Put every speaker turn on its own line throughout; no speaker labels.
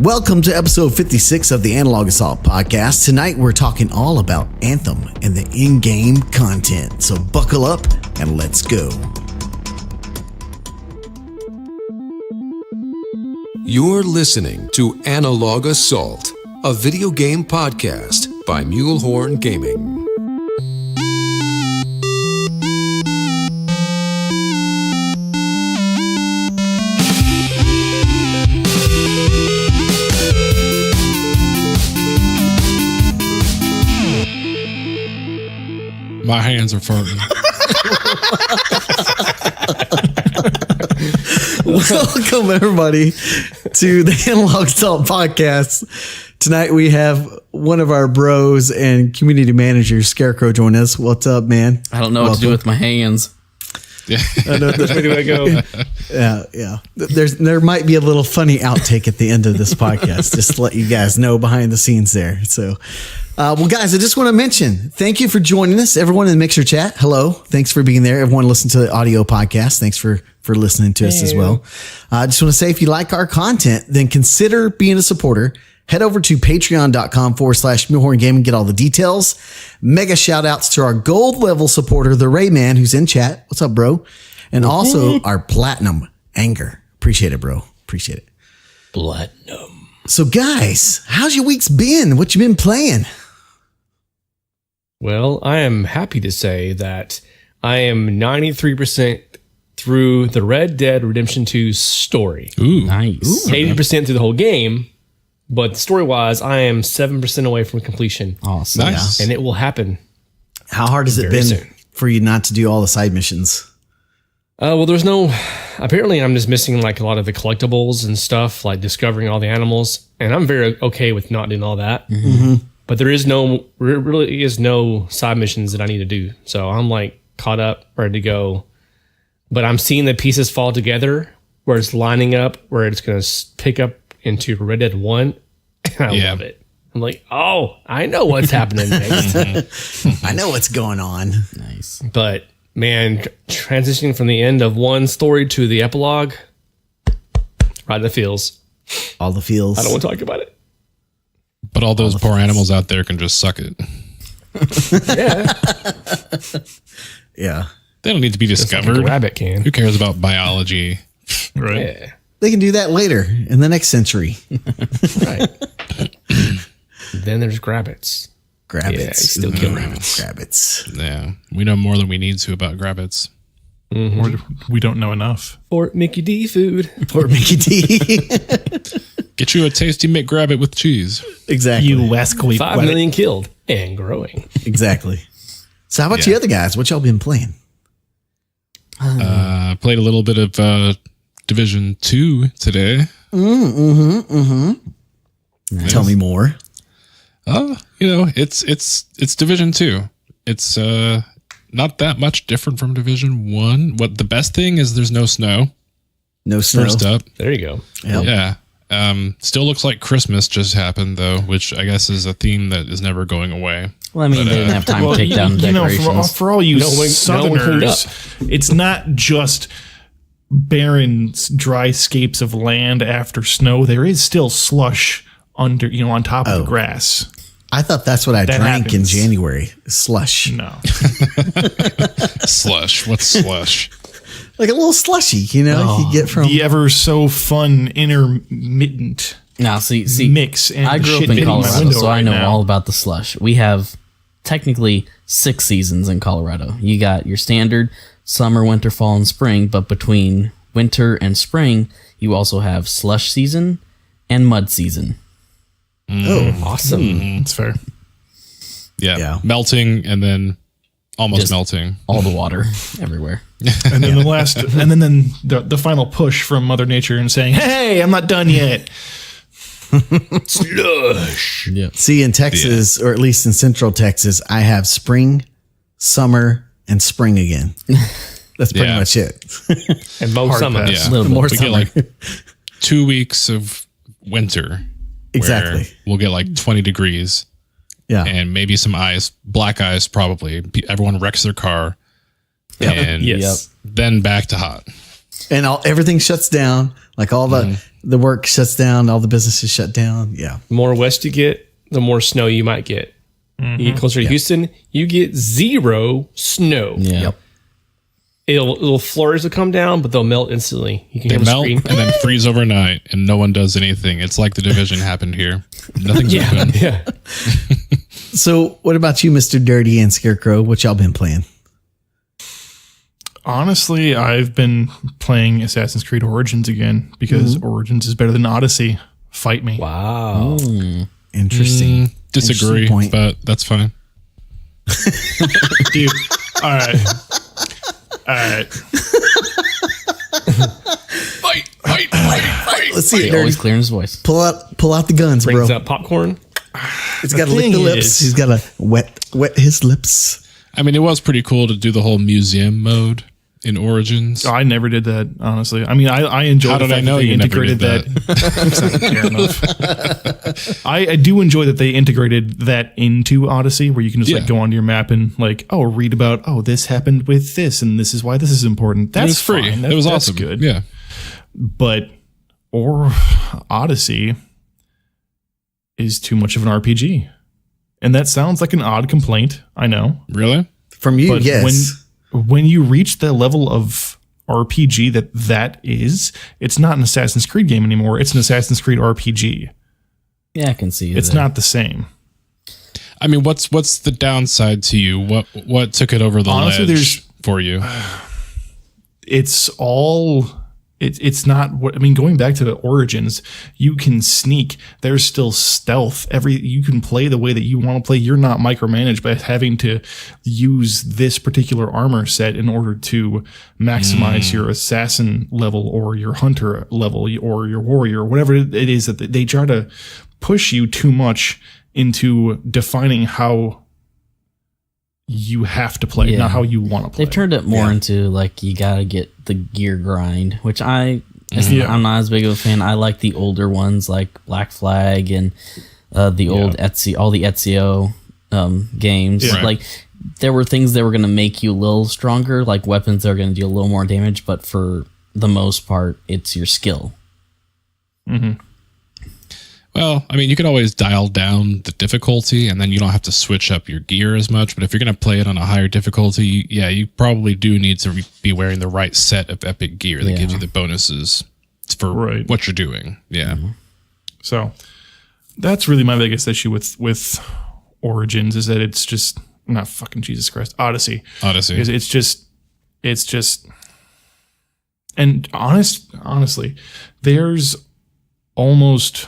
Welcome to episode 56 of the Analog Assault podcast. Tonight we're talking all about Anthem and the in-game content. So buckle up and let's go.
You're listening to Analog Assault, a video game podcast by Mulehorn Gaming.
My hands are farting.
Welcome everybody to the Analog Assault podcast. Tonight we have one of our bros and community manager, Scarecrow, join us. What's up, man?
I don't know what to do with my hands.
Yeah.
I know which way do I go? Yeah. There might be a little funny outtake at the end of this podcast, just to let you guys know behind the scenes there. So, well, guys, I just want to mention, thank you for joining us. Everyone in the Mixer chat, hello. Thanks for being there. Everyone listening to the audio podcast, thanks for listening to us as well. I just want to say, if you like our content, then consider being a supporter. Head over to patreon.com/Mulehorn Gaming, get all the details. Mega shout outs to our gold level supporter, the Rayman, who's in chat. What's up, bro? And also our platinum Anger. Appreciate it, bro. Appreciate it.
Platinum.
So guys, how's your week's been? What you been playing?
Well, I am happy to say that I am 93% through the Red Dead Redemption 2 story.
Ooh.
Nice.
80% through the whole game, but story-wise, I am 7% away from completion.
Awesome.
Nice.
And it will happen.
How hard has it
Very
been
soon.
for you not to do all the side missions?
Well, there's no... Apparently, I'm just missing like a lot of the collectibles and stuff, like discovering all the animals. And I'm very okay with not doing all that.
Mm-hmm.
But there really is no side missions that I need to do. So I'm like caught up, ready to go. But I'm seeing the pieces fall together where it's lining up, where it's going to pick up into Red Dead 1. And I love it. I'm like, oh, I know what's happening next.
I know what's going on.
Nice.
But man, transitioning from the end of one story to the epilogue, right in the feels.
All the feels.
I don't want to talk about it.
But all those poor animals out there can just suck it.
Yeah.
Yeah.
They don't need to be discovered.
Like a rabbit can.
Who cares about biology? Right.
Yeah.
They can do that later in the next century.
Right. Then there's grabbits.
Grabbits.
Yeah, still kill
Grabbits.
Yeah. We know more than we need to about grabbits.
Or we don't know enough.
Fort Mickey D food.
Poor Mickey D.
Get you a tasty McGrabbit with cheese.
Exactly.
You wascally
5 million killed and growing.
Exactly. So how about you other guys? What y'all been playing?
Played a little bit of Division 2 today.
Tell me more.
It's Division 2. It's not that much different from Division 1. What the best thing is there's no snow.
No snow.
First up.
There you go.
Yep.
Yeah. Still looks like Christmas just happened though, which I guess is a theme that is never going away.
Well, I mean, they didn't have time to take down decorations.
for all you
No one cleaned
Southerners, it's not just barren, dry scapes of land after snow. There is still slush under, on top of the grass.
I thought that's what I
That
drank in
happens.
January. Slush.
No,
Slush. What's slush?
Like a little slushy, you get from...
the ever so fun intermittent
Now, see,
mix. And
I grew up
shit
in
hitting my
Colorado,
window
so I
right
know
now.
all about the slush. We have technically 6 seasons in Colorado. You got your standard summer, winter, fall, and spring, but between winter and spring, you also have slush season and mud season.
Oh,
Awesome.
It's fair.
Yeah. Melting and then almost
Just
melting.
All the water everywhere.
And then the final push from Mother Nature and saying, "Hey, I'm not done yet."
Slush.
Yeah.
See, in Texas, or at least in Central Texas, I have spring, summer, and spring again. That's pretty much it.
And most summer.
Yeah.
Little
More
We
summer.
get like 2 weeks of winter.
Exactly.
where We'll get like 20 degrees
Yeah.
and maybe some ice, black ice probably. Everyone wrecks their car. And
Yes.
then back to hot.
And everything shuts down. Like all the work shuts down. All the businesses shut down. Yeah.
The more west you get, the more snow you might get. You get closer to Houston, you get 0 snow.
Yeah.
Yep.
Little flurries will come down, but they'll melt instantly. You can
They
hear them
melt
scream.
and then freeze overnight, and no one does anything. It's like the division happened here. Nothing's open.
Yeah.
So what about you, Mr. Dirty and Scarecrow? What y'all been playing?
Honestly, I've been playing Assassin's Creed Origins again because Origins is better than Odyssey. Fight me.
Wow.
Interesting.
Disagree,
Interesting point.
but that's fine.
Dude. All right.
Let's see it,
He
Dirty.
always clearing his voice.
Pull out the guns,
Brings
bro.
up popcorn.
He's got to
The
lick the
thing
lips.
is-
He's got to wet his lips.
I mean, it was pretty cool to do the whole museum mode in Origins.
I never did that, honestly. I mean, I enjoy
How
the
did I
fact
know
that they
you never
integrated
did
that. Fair enough. I do enjoy that they integrated that into Odyssey, where you can just
Yeah.
like go onto your map and like, read about, this happened with this, and this is why this is important. That's
It was free.
fine.
It was
That's
awesome.
good.
Yeah.
But Odyssey is too much of an RPG. And that sounds like an odd complaint, I know.
Really?
From you,
But
yes.
when you reach the level of RPG that is, it's not an Assassin's Creed game anymore. It's an Assassin's Creed RPG.
Yeah, I can see you
It's
there.
not the same.
I mean, what's the downside to you? What took it over the
Honestly,
ledge for you?
It's all. It's not what I mean. Going back to the Origins, you can sneak. There's still stealth. You can play the way that you want to play. You're not micromanaged by having to use this particular armor set in order to maximize your assassin level or your hunter level or your warrior, or whatever it is that they try to push you too much into defining how you have to play,
Yeah.
not how you want to play.
They've turned it more into like you gotta get the gear grind, which I'm not as big of a fan. I like the older ones like Black Flag and the old Ezio, all the Ezio games.
Yeah.
Like there were things that were gonna make you a little stronger, like weapons that are gonna do a little more damage, but for the most part, it's your skill.
Well, I mean, you could always dial down the difficulty, and then you don't have to switch up your gear as much. But if you're going to play it on a higher difficulty, you probably do need to be wearing the right set of epic gear that gives you the bonuses for what you're doing. Yeah.
So that's really my biggest issue with Origins is that it's just not fucking Jesus Christ. Odyssey. Is it's just and honestly, there's almost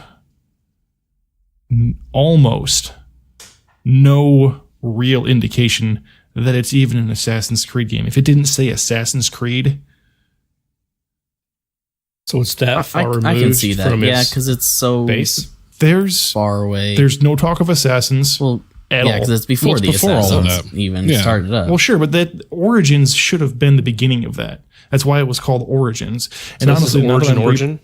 no real indication that it's even an Assassin's Creed game. If it didn't say Assassin's Creed,
So it's that far removed
I can see that.
from
Yeah,
its
because it's so
base.
there's
far away.
there's no talk of Assassins.
well,
at
yeah,
all.
because it's before
Well, it's
the
before all of
Assassins
that.
even
Yeah.
started up.
Well, sure, but that Origins should have been the beginning of that. That's why it was called Origins. And
So this is
honestly, now that I'm
origin.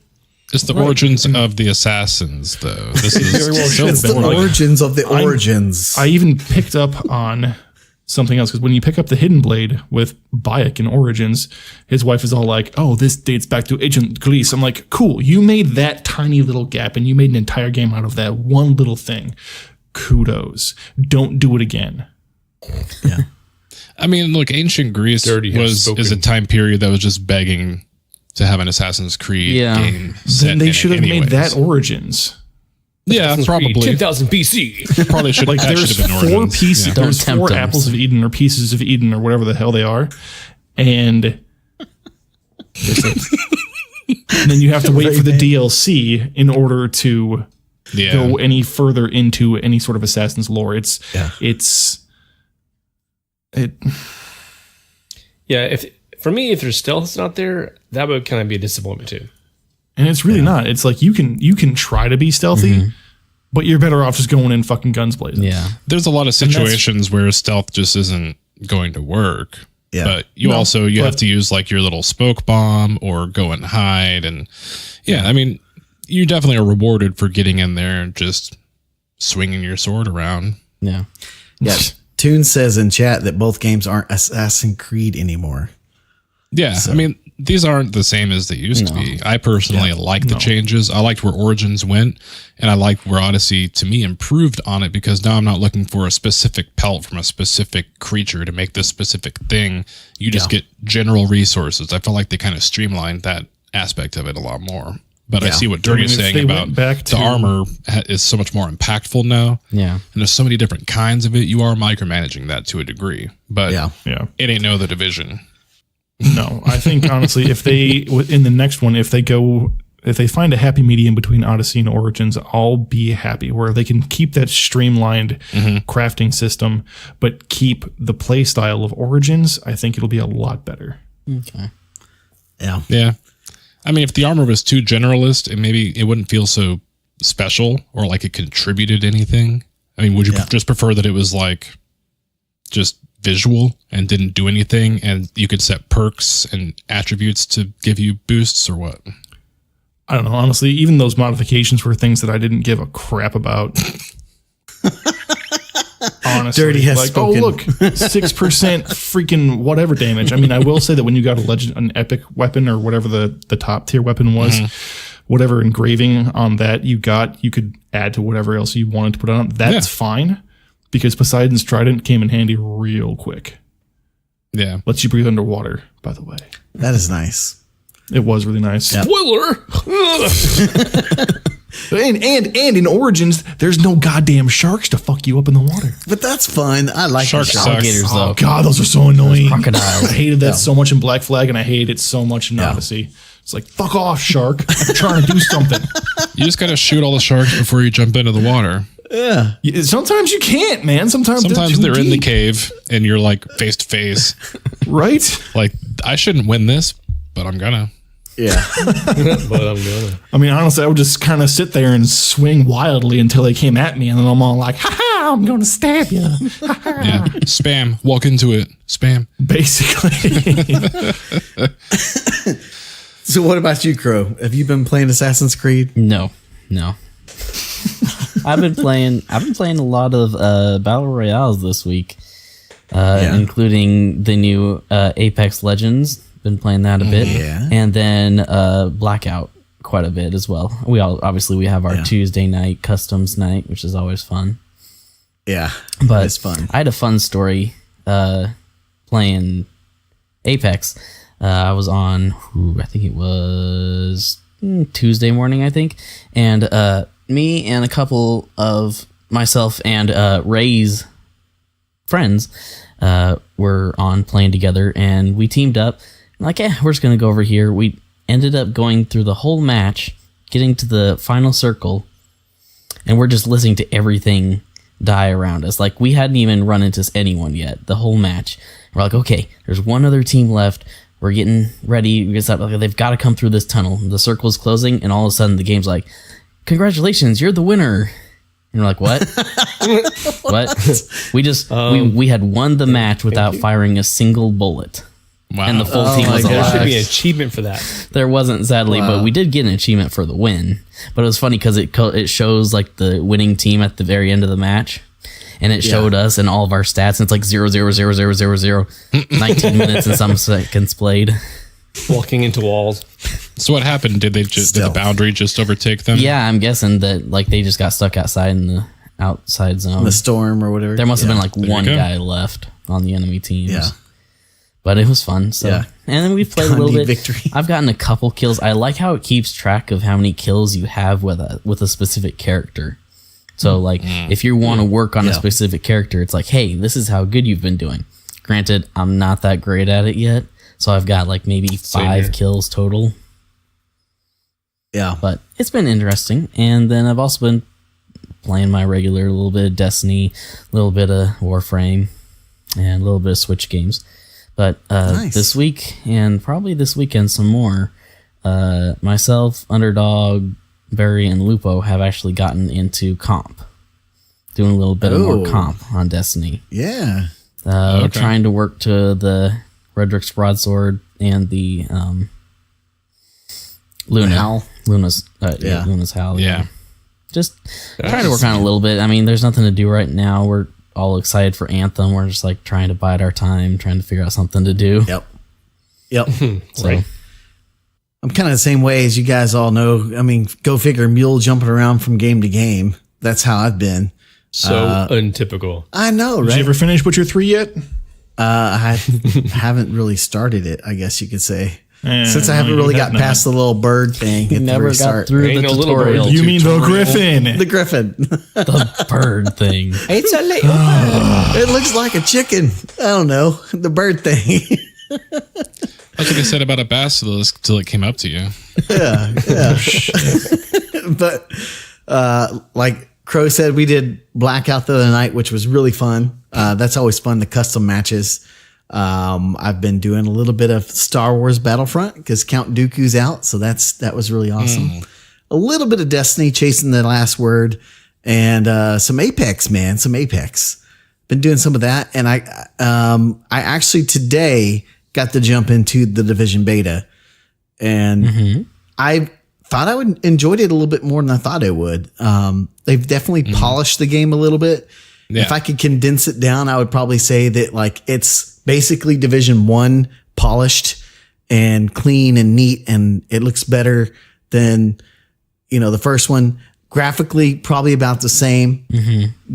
It's the origins of the assassins, though. This is
Very well
still
should
It's
have
the
been like-
origins of the origins.
I even picked up on something else because when you pick up the Hidden Blade with Bayek in Origins, his wife is all like, "Oh, this dates back to Agent Gliese." I'm like, "Cool, you made that tiny little gap and you made an entire game out of that one little thing. Kudos. Don't do it again."
I mean, look, ancient Greece
Dirty has spoken.
is a time period that was just begging to have an Assassin's Creed game set.
Then they
in
should
it
have made
anyways.
that Origins.
Yeah, probably.
2000 BC.
Probably should.
Like
that
there's
should have been
four
origins.
pieces,
Yeah.
Don't
there's
tempt
four
them.
apples of Eden or pieces of Eden or whatever the hell they are, and then you have to wait for the DLC in order to
Yeah.
go any further into any sort of Assassin's lore. It.
Yeah, if there's stealth not there, that would kind of be a disappointment too.
And it's really not. It's like you can try to be stealthy, but you're better off just going in fucking guns blazing.
yeah.
There's a lot of situations where stealth just isn't going to work.
Yeah.
But you have to use like your little smoke bomb or go and hide. And I mean, you definitely are rewarded for getting in there and just swinging your sword around.
Yeah.
Yeah. Toon says in chat that both games aren't Assassin's Creed anymore.
Yeah. I mean, these aren't the same as they used to be. I personally like the changes. I liked where Origins went, and I liked where Odyssey, to me, improved on it, because now I'm not looking for a specific pelt from a specific creature to make this specific thing. You just get general resources. I felt like they kind of streamlined that aspect of it a lot more. But I see what Dirty is saying about the armor is so much more impactful now.
Yeah.
And there's so many different kinds of it. You are micromanaging that to a degree. But it ain't no The Division.
No, I think honestly, if they in the next one, if they find a happy medium between Odyssey and Origins, I'll be happy, where they can keep that streamlined crafting system, but keep the play style of Origins. I think it'll be a lot better.
Okay.
Yeah. I mean, if the armor was too generalist, and maybe it wouldn't feel so special or like it contributed anything. I mean, would you just prefer that it was like just visual and didn't do anything, and you could set perks and attributes to give you boosts, or what?
I don't know. Honestly, even those modifications were things that I didn't give a crap about. Honestly,
Dirty has
like,
spoken.
oh look, 6% freaking whatever damage. I mean, I will say that when you got an epic weapon, or whatever the top tier weapon was, whatever engraving on that you got, you could add to whatever else you wanted to put on. That's fine, because Poseidon's Trident came in handy real quick.
Yeah.
Lets you breathe underwater, by the way.
That is nice.
It was really nice.
Yep.
Spoiler!
And in Origins, there's no goddamn sharks to fuck you up in the water.
But that's fun. I like
Sharks
sharks.
suck.
Alligators,
Oh
though.
god, those are so annoying.
Crocodiles.
I hated that so much in Black Flag, and I hated it so much in Odyssey. It's like, fuck off, shark. I'm trying to do something.
You just got to shoot all the sharks before you jump into the water.
Yeah.
Sometimes you can't, man. Sometimes
They're in the
deep.
cave and you're like face to face.
Right?
Like, I shouldn't win this, but I'm gonna.
Yeah.
But I'm gonna.
I mean, honestly, I would just kind of sit there and swing wildly until they came at me, and then I'm all like, ha ha, I'm going to stab you.
Yeah. Spam. Walk into it. Spam.
Basically.
So what about you, Crow? Have you been playing Assassin's Creed?
No. I've been playing a lot of battle royales this week, including the new Apex Legends. Been playing that a bit, and then Blackout quite a bit as well. We have our Tuesday night customs night, which is always fun.
Yeah,
But
it's fun.
I had a fun story playing Apex. I was on, I think it was Tuesday morning, I think, and me and a couple of myself and Ray's friends were on playing together, and we teamed up. Like, we're just going to go over here. We ended up going through the whole match, getting to the final circle, and we're just listening to everything die around us. Like, we hadn't even run into anyone yet, the whole match. We're like, okay, there's one other team left. We're getting ready. They've got to come through this tunnel. The circle is closing, and all of a sudden the game's like, congratulations, you're the winner. And we're like, what? What? We just, we had won the match without firing a single bullet.
Wow.
And the full team was
There should
alive.
be an achievement for that.
There wasn't, sadly, but we did get an achievement for the win. But it was funny because it shows like the winning team at the very end of the match, and it showed us and all of our stats. And it's like 0, 0, 0, 0, 0, 0, 19 minutes and some seconds played.
Walking into walls.
So what happened? Did the boundary just overtake them?
Yeah, I'm guessing that like they just got stuck outside in the outside zone.
The storm or whatever.
There must have been like one
go.
guy left on the enemy teams.
Yeah.
But it was fun. So, and then we played a little bit.
Victory.
I've gotten a couple kills. I like how it keeps track of how many kills you have with a specific character. So, like, if you want to work on a specific character, it's like, hey, this is how good you've been doing. Granted, I'm not that great at it yet, so I've got like maybe 5 kills total.
Yeah.
But it's been interesting. And then I've also been playing my regular little bit of Destiny, a little bit of Warframe, and a little bit of Switch games. But this week, and probably this weekend some more, myself, Underdog, Barry, and Lupo have actually gotten into comp. Doing a little bit of more comp on Destiny.
Yeah.
Trying to work to the Redrick's Broadsword and the Luna.
Howl.
Luna's Howl.
Yeah.
Just trying to work on it a little bit. I mean, there's nothing to do right now. We're all excited for Anthem. We're just like trying to bide our time, trying to figure out something to do.
Yep.
So,
Right.
I'm kind of the same way as you guys all know. I mean, go figure, mule jumping around from game to game. That's how I've been.
So untypical.
I know, right?
Did you ever finish Witcher 3 yet?
I haven't really started it, I guess you could say. Since I
no,
haven't
you
really
have
got past the little bird thing. At
Never
the
got
restart.
through
Ain't
the
no little
tutorial.
bird.
You mean the Griffin?
The griffin.
The bird thing.
It's a little bird. It looks like a chicken. I don't know. The bird thing.
That's what they said about a basilisk till it came up to you.
Yeah. But like Crow said, we did Blackout the other night, which was really fun. That's always fun, the custom matches. I've been doing a little bit of Star Wars Battlefront because Count Dooku's out, so that was really awesome. A little bit of Destiny, chasing the last word, and some Apex, man, some Apex. Been doing some of that, and I actually today got to jump into the Division beta, and I thought I would enjoyed it a little bit more than I thought I would. They've definitely polished the game a little bit.
Yeah.
If I could condense it down, I would probably say that like it's basically Division 1 polished and clean and neat, and it looks better than, the first one. Graphically, probably about the same.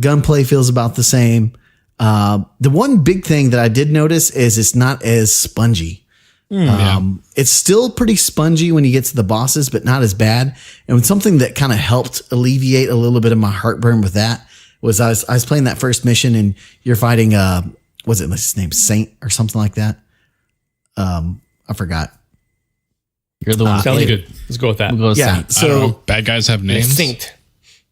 Gunplay feels about the same. The one big thing that I did notice is it's not as spongy. It's still pretty spongy when you get to the bosses, but not as bad. And something that kind of helped alleviate a little bit of my heartburn with that was I was playing that first mission, and you're fighting was it his name Saint or something like that? I forgot.
You're the one.
Sounds good. Let's go with that.
We'll go with
Yeah.
Saint.
I don't know.
So
Bad guys have names.
Distinct.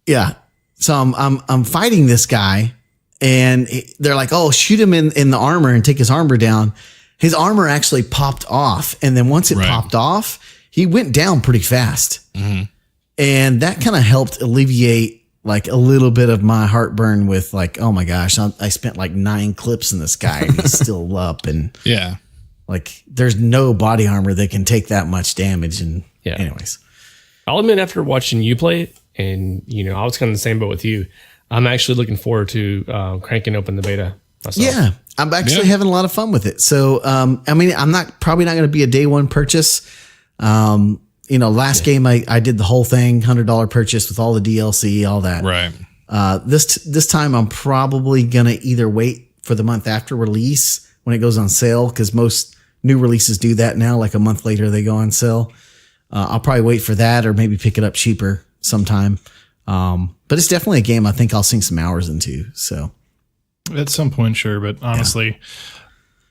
yeah. So I'm fighting this guy, and they're like, "Oh, shoot him in the armor and take his armor down." His armor actually popped off, and then once it popped off, he went down pretty fast, and that kind of helped alleviate like a little bit of my heartburn with like, oh my gosh, I spent like 9 clips in this guy, and he's still up, and
Yeah.
like there's no body armor that can take that much damage. And anyways,
I'll admit, after watching you play it, and I was kind of the same boat with you, I'm actually looking forward to cranking open the beta myself.
yeah, I'm actually having a lot of fun with it. So, I mean, I'm probably not going to be a day one purchase. Last game I did the whole thing, $100 purchase with all the DLC, all that.
Right.
This time I'm probably going to either wait for the month after release when it goes on sale, because most new releases do that now. Like a month later, they go on sale. I'll probably wait for that, or maybe pick it up cheaper sometime. But it's definitely a game I think I'll sink some hours into. So
At some point, sure. But honestly,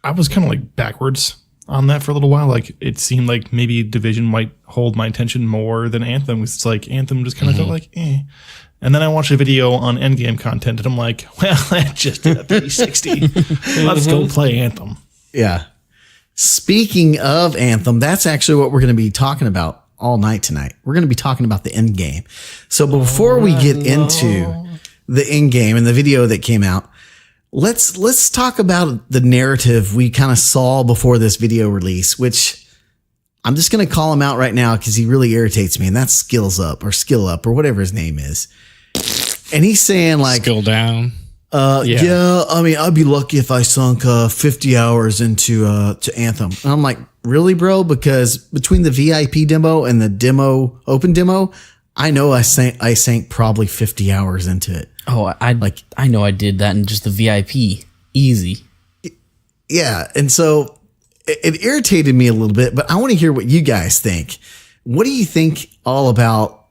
I was kind of like backwards on that for a little while. Like it seemed like maybe Division might hold my attention more than Anthem. It's like Anthem just kind of felt like, eh. And then I watched a video on endgame content, and I'm like, well, I just did a 360. Let's go play Anthem.
yeah. Speaking of Anthem, that's actually what we're going to be talking about all night tonight. We're going to be talking about the end game. So before we get into the end game and the video that came out, let's talk about the narrative we kind of saw before this video release, which I'm just going to call him out right now because he really irritates me, and that's Skill Up or whatever his name is. And he's saying like,
Skill down.
yeah, I mean, I'd be lucky if I sunk 50 hours into to Anthem. And I'm like, really, bro? Because between the VIP demo and the open demo, I know I sank probably 50 hours into it.
Oh, I know I did that in just the VIP. Easy.
Yeah, and so it irritated me a little bit, but I want to hear what you guys think. What do you think all about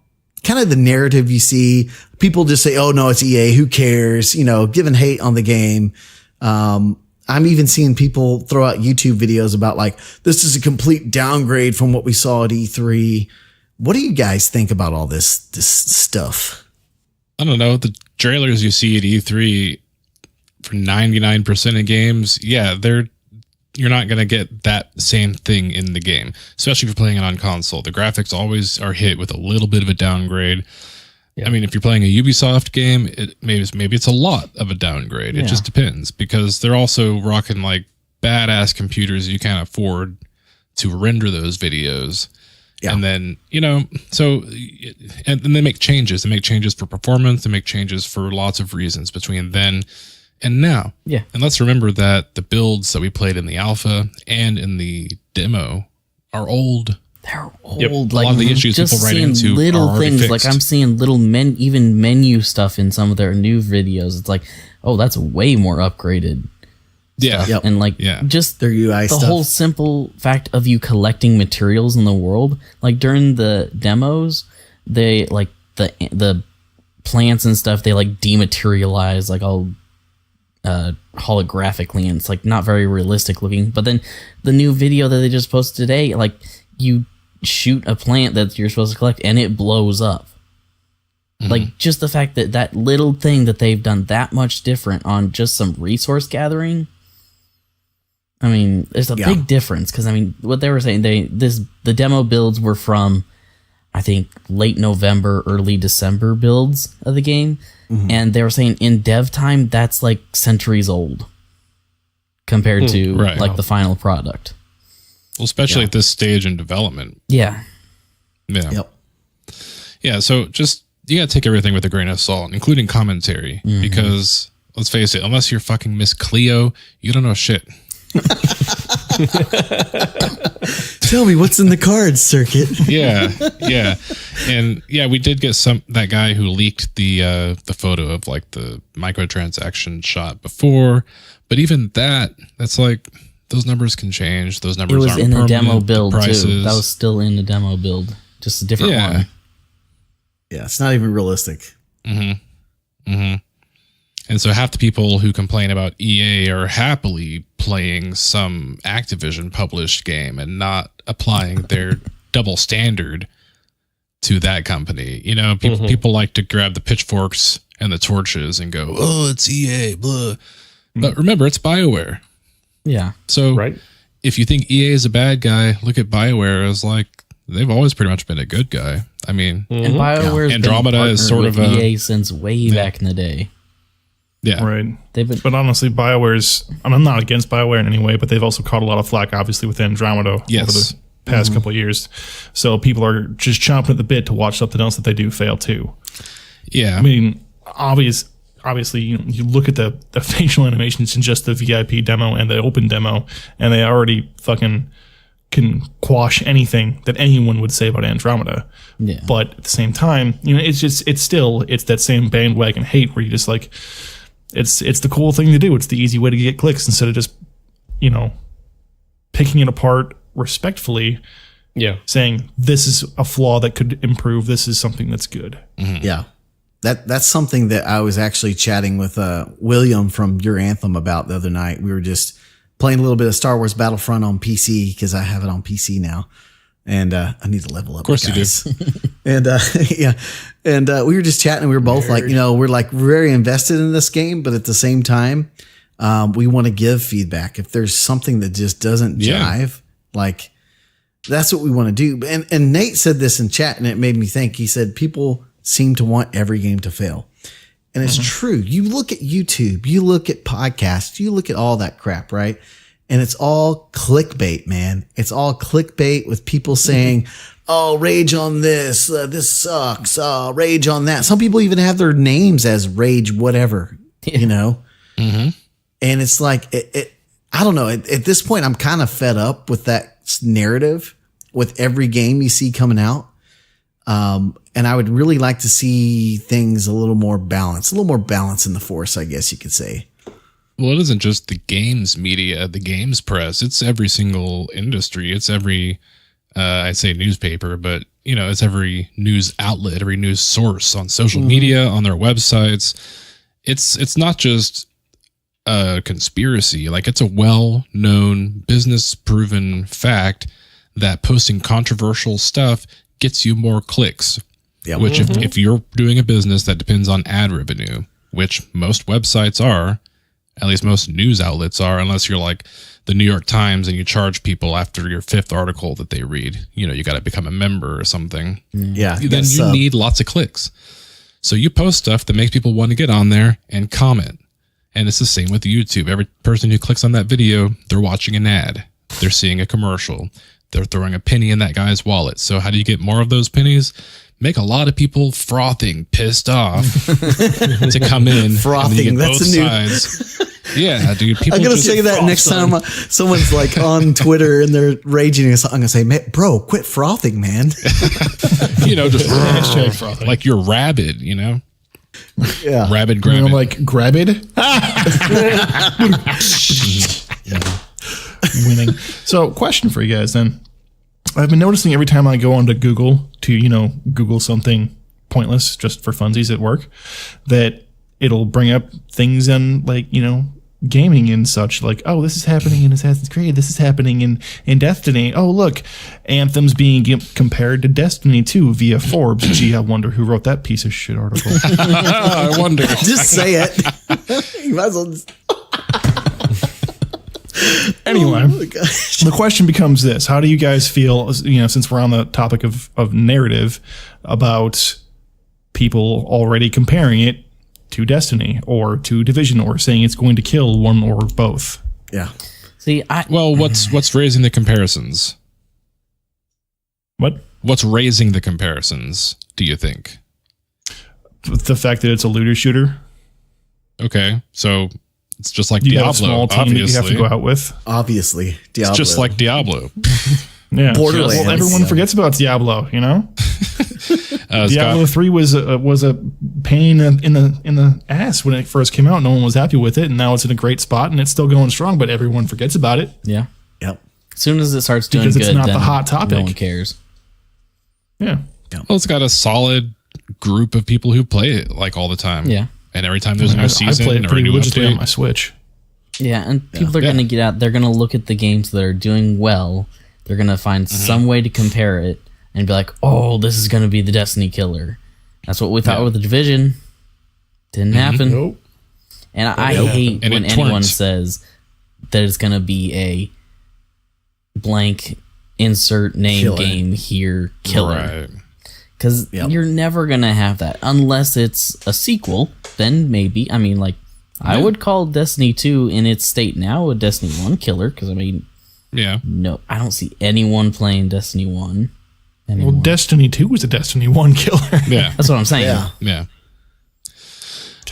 kind of the narrative you see? People just say, oh, no, it's EA. Who cares? Giving hate on the game. I'm even seeing people throw out YouTube videos about like, this is a complete downgrade from what we saw at E3. What do you guys think about all this stuff?
I don't know. The trailers you see at E3 for 99% of games, yeah, you're not going to get that same thing in the game, especially if you're playing it on console. The graphics always are hit with a little bit of a downgrade. Yeah. I mean, if you're playing a Ubisoft game, maybe it's a lot of a downgrade. It just depends, because they're also rocking like badass computers you can't afford to render those videos. Yeah. And then, so and they make changes. They make changes for performance. They make changes for lots of reasons between then and now.
Yeah.
And let's remember that the builds that we played in the alpha and in the demo are old.
they're old.
Yep.
Like,
A lot of the issues
just
people run
seeing
into
little
are already
things.
fixed.
Like I'm seeing little even menu stuff in some of their new videos. It's like, oh, that's way more upgraded.
Yeah.
Yep.
And like
Yeah.
just
Their UI
the
stuff.
whole simple fact of you collecting materials in the world. Like during the demos, they like the plants and stuff, they like dematerialize like all holographically, and it's like not very realistic looking. But then the new video that they just posted today, like you shoot a plant that you're supposed to collect and it blows up. Like just the fact that that little thing that they've done that much different on just some resource gathering. I mean, there's a big difference, because I mean, what they were saying, the demo builds were from, I think, late November, early December builds of the game, and they were saying in dev time that's like centuries old compared to
Right.
like the final product.
Well, especially at this stage in development.
Yeah,
Yeah.
Yep.
Yeah. So just, you got to take everything with a grain of salt, including commentary, because let's face it, unless you're fucking Miss Cleo, you don't know shit.
Tell me what's in the cards, Circuit.
Yeah. Yeah. And yeah, we did get that guy who leaked the photo of like the microtransaction shot before, but even that's like, those numbers can change. Those
it
numbers
was
aren't
in the
permanent.
demo build too.
prices-
That was still in the demo build, just a different
Yeah.
one.
Yeah, it's not even realistic.
And so half the people who complain about EA are happily playing some Activision published game and not applying their double standard to that company. You know, people like to grab the pitchforks and the torches and go, oh, it's EA, blah. But remember, it's BioWare.
Yeah,
So
Right.
if you think EA is a bad guy, look at BioWare as like, they've always pretty much been a good guy. I mean,
and BioWare's
Andromeda
been
is sort
partnered
of
with
a-
EA since way back in the day.
yeah.
Right.
They've been
But honestly, BioWare's, I'm not against BioWare in any way, but they've also caught a lot of flack, obviously, with Andromeda over
Yes.
the past couple of years. So people are just chomping at the bit to watch something else that they do fail too.
Yeah.
I mean, obviously, you look at the facial animations in just the VIP demo and the open demo, and they already fucking can quash anything that anyone would say about Andromeda.
Yeah.
But at the same time, it's that same bandwagon hate where you just like, it's the cool thing to do. It's the easy way to get clicks instead of just, picking it apart respectfully,
Yeah.
saying this is a flaw that could improve. This is something that's good.
Yeah. That's something that I was actually chatting with William from Your Anthem about the other night. We were just playing a little bit of Star Wars Battlefront on PC because I have it on PC now. And I need to level up. Of
course you
do. And yeah. And we were just chatting and we were both like, we're like very invested in this game, but at the same time, we want to give feedback. If there's something that just doesn't jive, like that's what we want to do. And Nate said this in chat and it made me think. He said people seem to want every game to fail. And it's true. You look at YouTube, you look at podcasts, you look at all that crap, right? And it's all clickbait, man. It's all clickbait with people saying, oh, rage on this. This sucks. Oh, rage on that. Some people even have their names as rage, whatever, And it's like, I don't know. At this point, I'm kind of fed up with that narrative with every game you see coming out. And I would really like to see things a little more balanced in the force, I guess you could say.
Well, it isn't just the games media, the games press. It's every single industry. It's every, I'd say newspaper, but it's every news outlet, every news source on social media, on their websites. It's not just a conspiracy. Like, it's a well-known, business-proven fact that posting controversial stuff gets you more clicks.
Yeah.
Which if you're doing a business that depends on ad revenue, which most websites are, at least most news outlets are, unless you're like the New York Times and you charge people after your fifth article that they read, you got to become a member or something.
Yeah.
Then you need lots of clicks. So you post stuff that makes people want to get on there and comment. And it's the same with YouTube. Every person who clicks on that video, they're watching an ad. They're seeing a commercial. They're throwing a penny in that guy's wallet. So how do you get more of those pennies? Make a lot of people frothing, pissed off to come in.
Frothing,
And then you get
that's
both
a new-
sides. Yeah, dude. People
I'm gonna
just,
say that next time someone's like on Twitter and they're raging. I'm gonna say, bro, quit frothing, man.
just
Hashtag frothing.
like you're rabid,
Yeah.
rabid
You
grabbing.
know, like grab it. Winning. So, question for you guys then. I've been noticing every time I go onto Google to, Google something pointless just for funsies at work, that it'll bring up things on like, gaming and such, like, oh, this is happening in Assassin's Creed, this is happening in Destiny. Oh, look, Anthem's being compared to Destiny 2 via Forbes. Gee, I wonder who wrote that piece of shit article.
I wonder.
Just say it. You might as well just-
Anyway,
Oh my gosh.
the question becomes this: how do you guys feel, since we're on the topic of narrative, about people already comparing it to Destiny or to Division, or saying it's going to kill one or both?
Yeah.
See,
Well, what's raising the comparisons?
What?
What's raising the comparisons, do you think?
The fact that it's a looter shooter.
Okay, so it's just like
You
Diablo,
have a small team
obviously.
that you have to go out with.
Obviously, Diablo.
It's just like Diablo.
Yeah.
Borderlands.
Well, everyone forgets about Diablo, Diablo 3 was a pain in the ass when it first came out. No one was happy with it, and now it's in a great spot and it's still going strong, but everyone forgets about it.
yeah.
Yep.
As soon as it starts doing
Because it's
good,
not the
then
hot topic.
no one cares.
Yeah.
Well, it's got a solid group of people who play it like all the time.
Yeah.
And every time there's a
I
new season
play it
or a
pretty
new
religiously on
update.
my Switch.
Yeah, and people are
Yeah.
going to get out. They're going to look at the games that are doing well. They're going to find some way to compare it and be like, "Oh, this is going to be the Destiny killer." That's what we thought with the Division. Didn't happen.
Nope.
And I hate
And
when
it
anyone
twerked.
says that it's going to be a blank insert name
Killer.
game here killer.
Right.
Because you're never going to have that unless it's a sequel. Then maybe. I mean, like, I would call Destiny 2 in its state now a Destiny 1 killer. Because, I mean,
Yeah.
no, I don't see anyone playing Destiny 1 anymore.
Well, Destiny 2 was a Destiny 1 killer.
Yeah.
That's what I'm saying.
Yeah.
Yeah.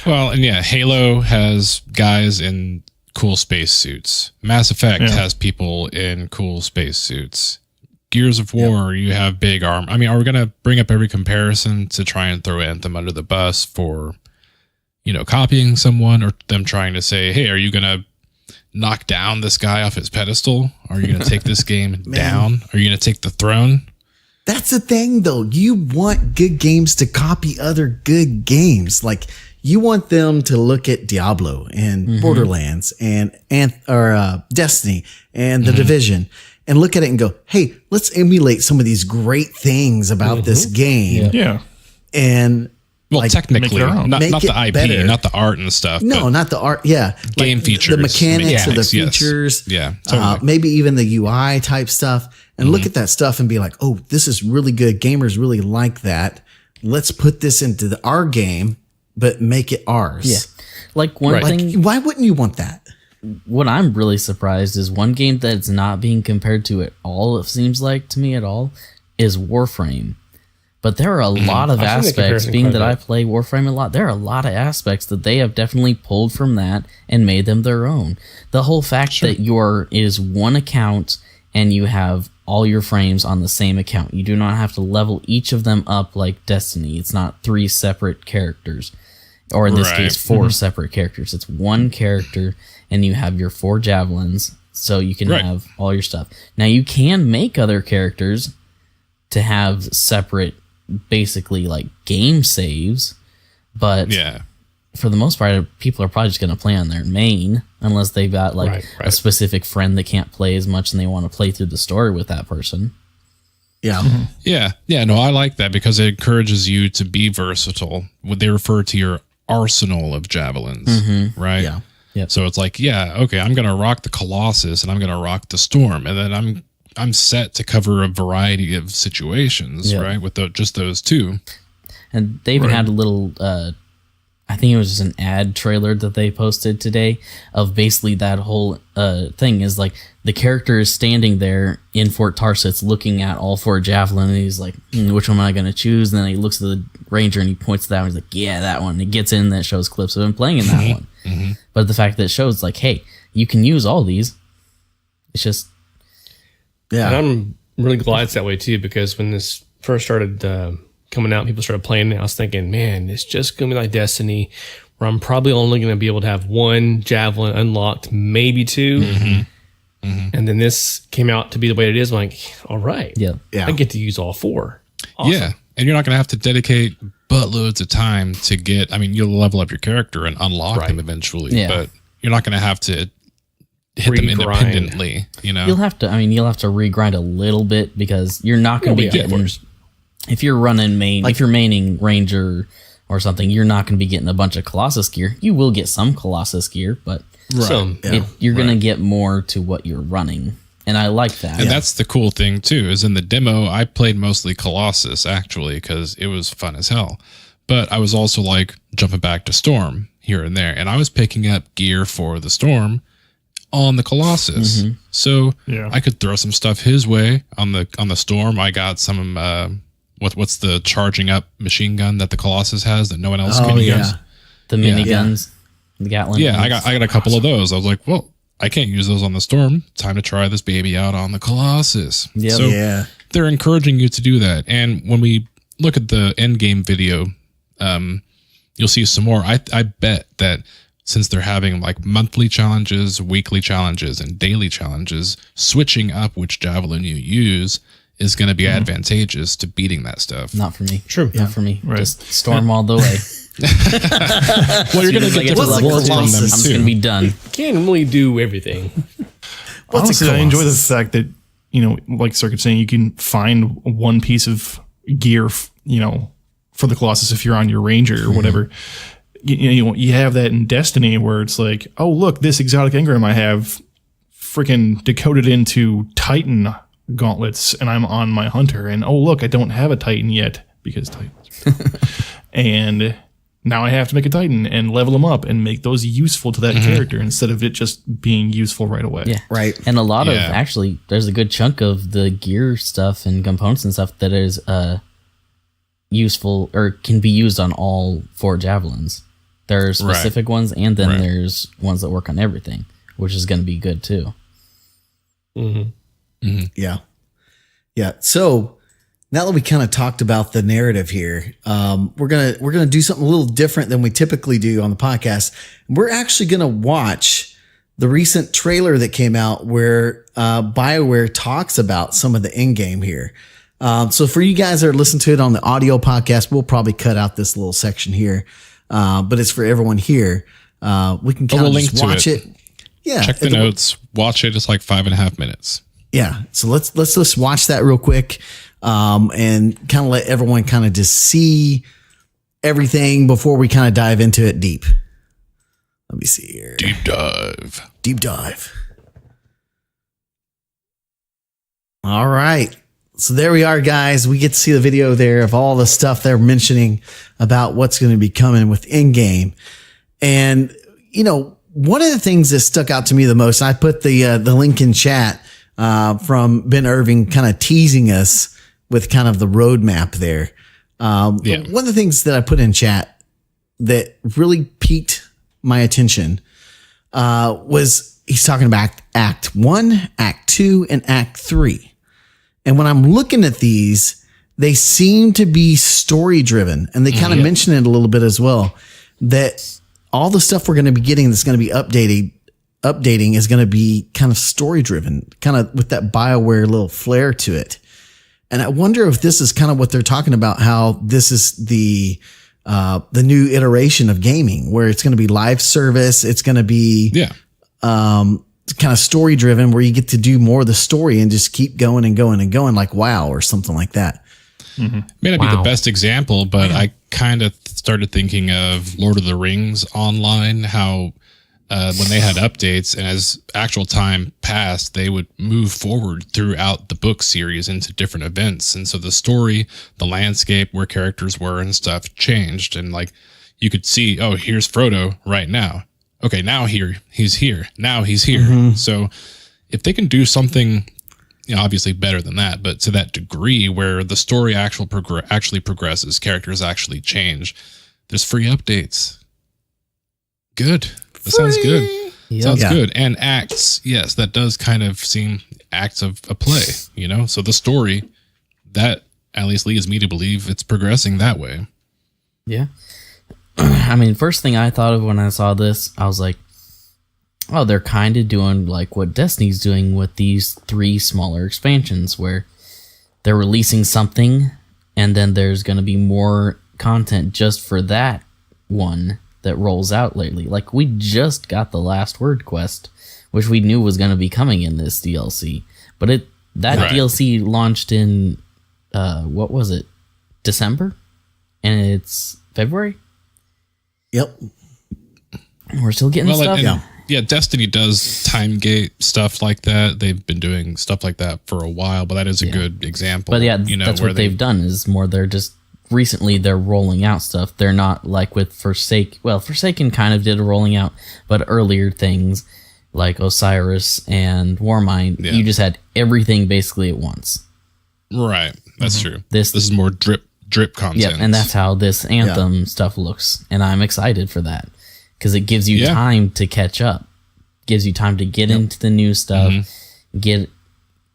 Well, and yeah, Halo has guys in cool space suits. Mass Effect has people in cool space suits. Gears of War, you have big arm. I mean, are we going to bring up every comparison to try and throw Anthem under the bus for, copying someone, or them trying to say, hey, are you going to knock down this guy off his pedestal? Are you going to take this game down? Are you going to take the throne?
That's the thing, though. You want good games to copy other good games. Like, you want them to look at Diablo and Borderlands and Destiny and The Division and look at it and go, hey, let's emulate some of these great things about this game.
Yeah.
And
Well, technically,
make their own.
not
Make
the
it
IP,
better.
not the art and stuff.
no,
but
not the art. Yeah.
game
Like,
features,
the mechanics or the
yes.
features.
Yeah, totally.
Maybe even the UI type stuff. And look at that stuff and be like, oh, this is really good. Gamers really like that. Let's put this into our game, but make it ours.
Yeah. Like, one thing.
Why wouldn't you want that?
What I'm really surprised is one game that's not being compared to at all, it seems like to me at all, is Warframe. But there are a lot of
I've seen the
aspects,
comparison
being
quite
that
a
I
bit.
play Warframe a lot, there are a lot of aspects that they have definitely pulled from that and made them their own. The whole fact that is one account and you have all your frames on the same account. You do not have to level each of them up like Destiny. It's not 3 separate characters. Or in this
Right.
case, 4 separate characters. It's one character, and you have your 4 javelins, so you can
Right.
have all your stuff. Now, you can make other characters to have separate, basically, like, game saves, but
Yeah.
for the most part, people are probably just going to play on their main, unless they've got, like,
Right,
a specific friend that can't play as much and they want to play through the story with that person.
Yeah.
Yeah. Yeah. No, I like that because it encourages you to be versatile. What they refer to your arsenal of javelins, right?
Yeah.
Yep.
So it's like, yeah, okay, I'm gonna rock the Colossus and I'm gonna rock the Storm, and then I'm set to cover a variety of situations,
Yeah.
right? With just those two.
And they even had a little, I think it was just an ad trailer that they posted today of basically that whole thing is like the character is standing there in Fort Tarsis looking at all 4 javelin, and he's like, which one am I going to choose? And then he looks at the ranger and he points to that one. He's like, yeah, that one. And it gets in that shows clips of him playing in that one. Mm-hmm. But the fact that it shows like, hey, you can use all these. It's just,
yeah. And I'm really glad it's that way too, because when this first started coming out, people started playing it, I was thinking, man, it's just going to be like Destiny, where I'm probably only going to be able to have 1 javelin unlocked, maybe 2. Mm-hmm. Mm-hmm. And then this came out to be the way it is. I'm like, all right,
yeah.
I get to use all 4. Awesome.
Yeah. And you're not going to have to dedicate buttloads of time to get, I mean, you'll level up your character and unlock them eventually, but you're not going to have to hit them independently, you know?
You'll have to regrind a little bit because you're not going to be getting, if you're running if you're maining Ranger or something, you're not going to be getting a bunch of Colossus gear. You will get some Colossus gear, but you're going to get more to what you're running. And I like that.
And that's the cool thing too, is in the demo, I played mostly Colossus actually, because it was fun as hell. But I was also like jumping back to Storm here and there. And I was picking up gear for the Storm on the Colossus. Mm-hmm. So I could throw some stuff his way on the Storm. I got some, what's the charging up machine gun that the Colossus has that no one else can use?
The miniguns. The Gatling.
Yeah, I got a couple of those. I was like, well, I can't use those on the Storm. Time to try this baby out on the Colossus.
Yep.
So they're encouraging you to do that. And when we look at the end game video, you'll see some more. I bet that since they're having like monthly challenges, weekly challenges, and daily challenges, switching up which javelin you use is going to be advantageous to beating that stuff.
Not for me.
True.
Not for me. Right. Just Storm all the way.
Well, you're going to get to reward from them too.
I'm just going to be done.
You can't really do everything.
Honestly, I enjoy the fact that, you know, like Circuit's saying, you can find one piece of gear, you know, for the Colossus if you're on your Ranger or whatever. You have that in Destiny where it's like, oh, look, this exotic engram I have freaking decoded into Titan gauntlets and I'm on my Hunter. And oh, look, I don't have a Titan yet because Titans. And now I have to make a Titan and level them up and make those useful to that character instead of it just being useful right away.
Yeah. Right. And a lot of, actually, there's a good chunk of the gear stuff and components and stuff that is useful or can be used on all 4 javelins. There are specific ones, and then there's ones that work on everything, which is going to be good too.
Mm-hmm. Mm-hmm. Yeah. Yeah. So now that we kind of talked about the narrative here, we're gonna do something a little different than we typically do on the podcast. We're actually gonna watch the recent trailer that came out where BioWare talks about some of the end game here. So for you guys that are listening to it on the audio podcast, we'll probably cut out this little section here, but it's for everyone here. We can kind of just watch it. Yeah,
check the notes. Watch it. It's like 5.5 minutes.
Yeah. So let's just watch that real quick. And kind of let everyone kind of just see everything before we kind of dive into it deep. Let me see here.
Deep dive.
All right. So there we are, guys. We get to see the video there of all the stuff they're mentioning about what's going to be coming with in-game. And, you know, one of the things that stuck out to me the most, I put the link in chat, from Ben Irving kind of teasing us with kind of the roadmap there. One of the things that I put in chat that really piqued my attention was he's talking about Act 1, Act 2, and Act 3. And when I'm looking at these, they seem to be story driven. And they kind of mention it a little bit as well, that all the stuff we're going to be getting that's going to be updating is going to be kind of story driven, kind of with that BioWare little flair to it. And I wonder if this is kind of what they're talking about, how this is the new iteration of gaming where it's going to be live service. It's going to be, kind of story driven where you get to do more of the story and just keep going and going and going like WoW or something like that.
Mm-hmm. May not be the best example, but I kind of started thinking of Lord of the Rings Online, how when they had updates and as actual time passed, they would move forward throughout the book series into different events. And so the story, the landscape, where characters were and stuff changed. And like you could see, oh, here's Frodo right now. Okay, now he's here. Now he's here. So if they can do something, obviously better than that, but to that degree where the story actually progresses, characters actually change, there's free updates. Good. That sounds good.
Yep.
Sounds good. And acts, yes, that does kind of seem acts of a play, So the story, that at least leads me to believe it's progressing that way.
Yeah. I mean, first thing I thought of when I saw this, I was like, oh, they're kind of doing like what Destiny's doing with these 3 smaller expansions, where they're releasing something and then there's going to be more content just for that one that rolls out lately. Like, we just got the Last Word quest, which we knew was going to be coming in this DLC, but that DLC launched in what was it, December, and it's February.
Yep,
we're still getting stuff.
Yeah, Destiny does time gate stuff like that. They've been doing stuff like that for a while, but that is a good example.
But yeah, that's what they've done is more they're just recently they're rolling out stuff. They're not like with Forsaken kind of did a rolling out, but earlier things like Osiris and Warmind, you just had everything basically at once.
Right, that's true. This is more drip content.
Yeah, and that's how this Anthem stuff looks, and I'm excited for that. Because it gives you time to catch up, gives you time to get into the new stuff, get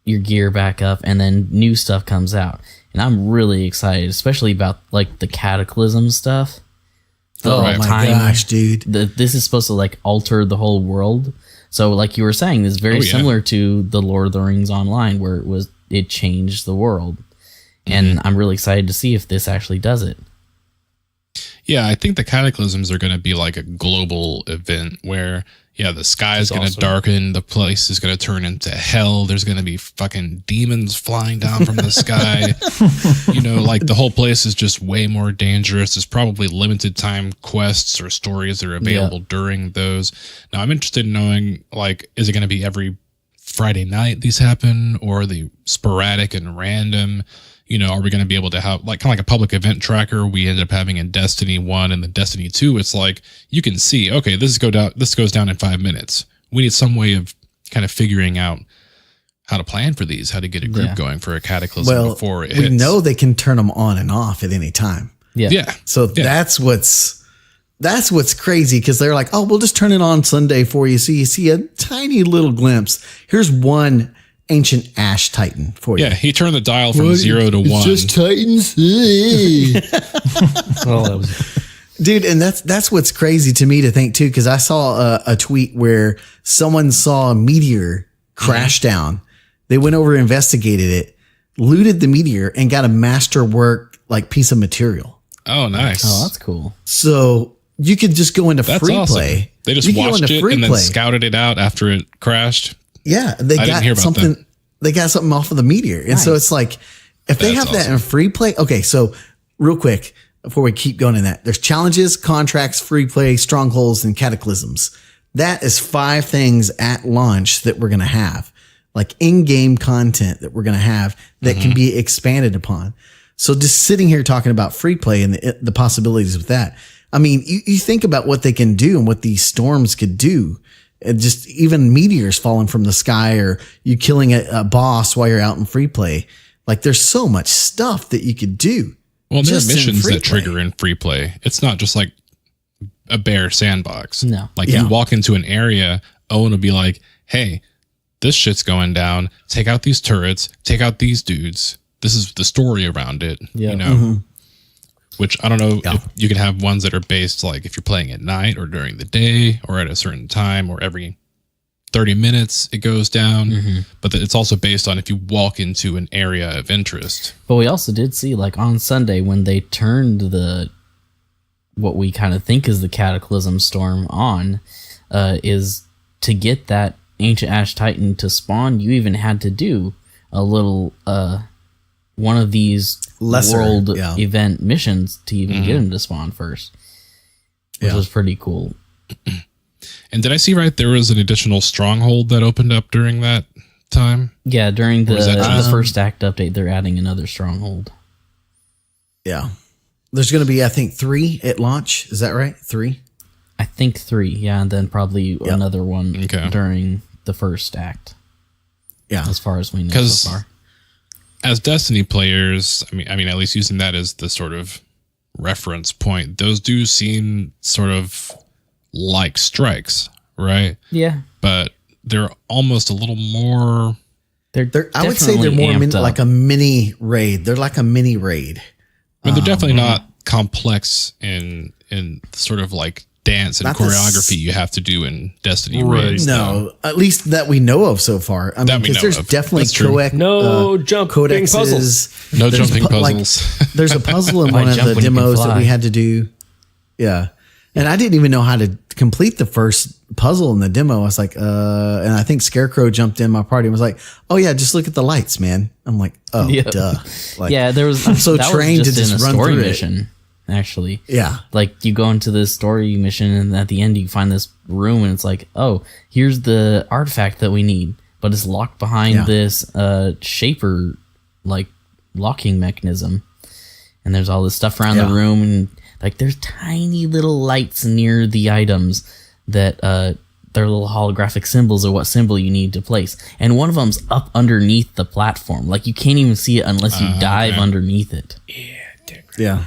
your gear back up, and then new stuff comes out. And I'm really excited, especially about like the cataclysm stuff.
My gosh, dude!
This is supposed to like alter the whole world. So, like you were saying, this is very similar to the Lord of the Rings Online, where it changed the world. And I'm really excited to see if this actually does it.
Yeah, I think the cataclysms are going to be like a global event where, the sky is going to darken, the place is going to turn into hell, there's going to be fucking demons flying down from the sky. Like the whole place is just way more dangerous. There's probably limited time quests or stories that are available during those. Now, I'm interested in knowing, like, is it going to be every Friday night these happen, or are they sporadic and random? Are we going to be able to have like kind of like a public event tracker we ended up having in Destiny 1 and then Destiny 2? It's like you can see, okay, this goes down in 5 minutes. We need some way of kind of figuring out how to plan for these, how to get a group going for a cataclysm before it hits.
We know they can turn them on and off at any time.
Yeah.
So that's what's crazy, because they're like, oh, we'll just turn it on Sunday for you. So you see a tiny little glimpse. Here's one ancient ash titan for you.
Yeah, he turned the dial from 0 to 1.
It's just titans. Dude, and that's what's crazy to me to think too, because I saw a tweet where someone saw a meteor crash down. They went over and investigated it, looted the meteor, and got a masterwork like piece of material.
Oh, nice.
Oh, that's cool.
So you could just go into free play.
They just watched it and then scouted it out after it crashed.
Yeah, they got something. They got something off of the meteor, and so it's like if they have that in free play. Okay, so real quick before we keep going in that, there's challenges, contracts, free play, strongholds, and cataclysms. That is 5 things at launch that we're going to have, like in-game content that we're going to have that can be expanded upon. So just sitting here talking about free play and the possibilities with that. I mean, you think about what they can do and what these storms could do. And just even meteors falling from the sky, or you killing a boss while you're out in free play. Like there's so much stuff that you could do.
Well, there are missions that trigger in free play. It's not just like a bare sandbox.
No.
Like you walk into an area, Owen will be like, hey, this shit's going down. Take out these turrets. Take out these dudes. This is the story around it. Yeah. Which I don't know if you can have ones that are based like if you're playing at night or during the day or at a certain time or every 30 minutes it goes down. But it's also based on if you walk into an area of interest.
But we also did see like on Sunday when they turned what we kind of think is the Cataclysm Storm on, is to get that Ancient Ash Titan to spawn, you even had to do a little one of these world event missions to even get him to spawn first, which was pretty cool.
And did I see right there was an additional stronghold that opened up during that time?
Yeah, during the first act update, they're adding another stronghold.
Yeah. There's going to be, I think, 3 at launch. Is that right? 3?
I think 3, yeah, and then probably another one
Okay.
during the first act.
Yeah.
As far as we know so far.
As Destiny players, I mean, at least using that as the sort of reference point, those do seem sort of like strikes, right?
Yeah.
But they're almost a little more.
I would say they're more like a mini raid. They're like a mini raid.
I mean, they're definitely not complex in sort of like dance and choreography you have to do in Destiny raids.
No, at least that we know of so far. I mean, because there's definitely jumping
puzzles.
No jumping puzzles.
Like, there's a puzzle in one of the demos that we had to do. Yeah. And I didn't even know how to complete the first puzzle in the demo. I was like, and I think Scarecrow jumped in my party and was like, oh yeah, just look at the lights, man. I'm like, oh, duh. Like,
yeah, there was.
I'm so trained to just run
story
through
mission. Actually,
yeah,
like you go into this story mission, and at the end you find this room, and it's like, oh, here's the artifact that we need, but it's locked behind this shaper like locking mechanism, and there's all this stuff around the room, and like there's tiny little lights near the items that they're little holographic symbols of what symbol you need to place, and one of them's up underneath the platform, like you can't even see it unless you dive underneath it.
Yeah.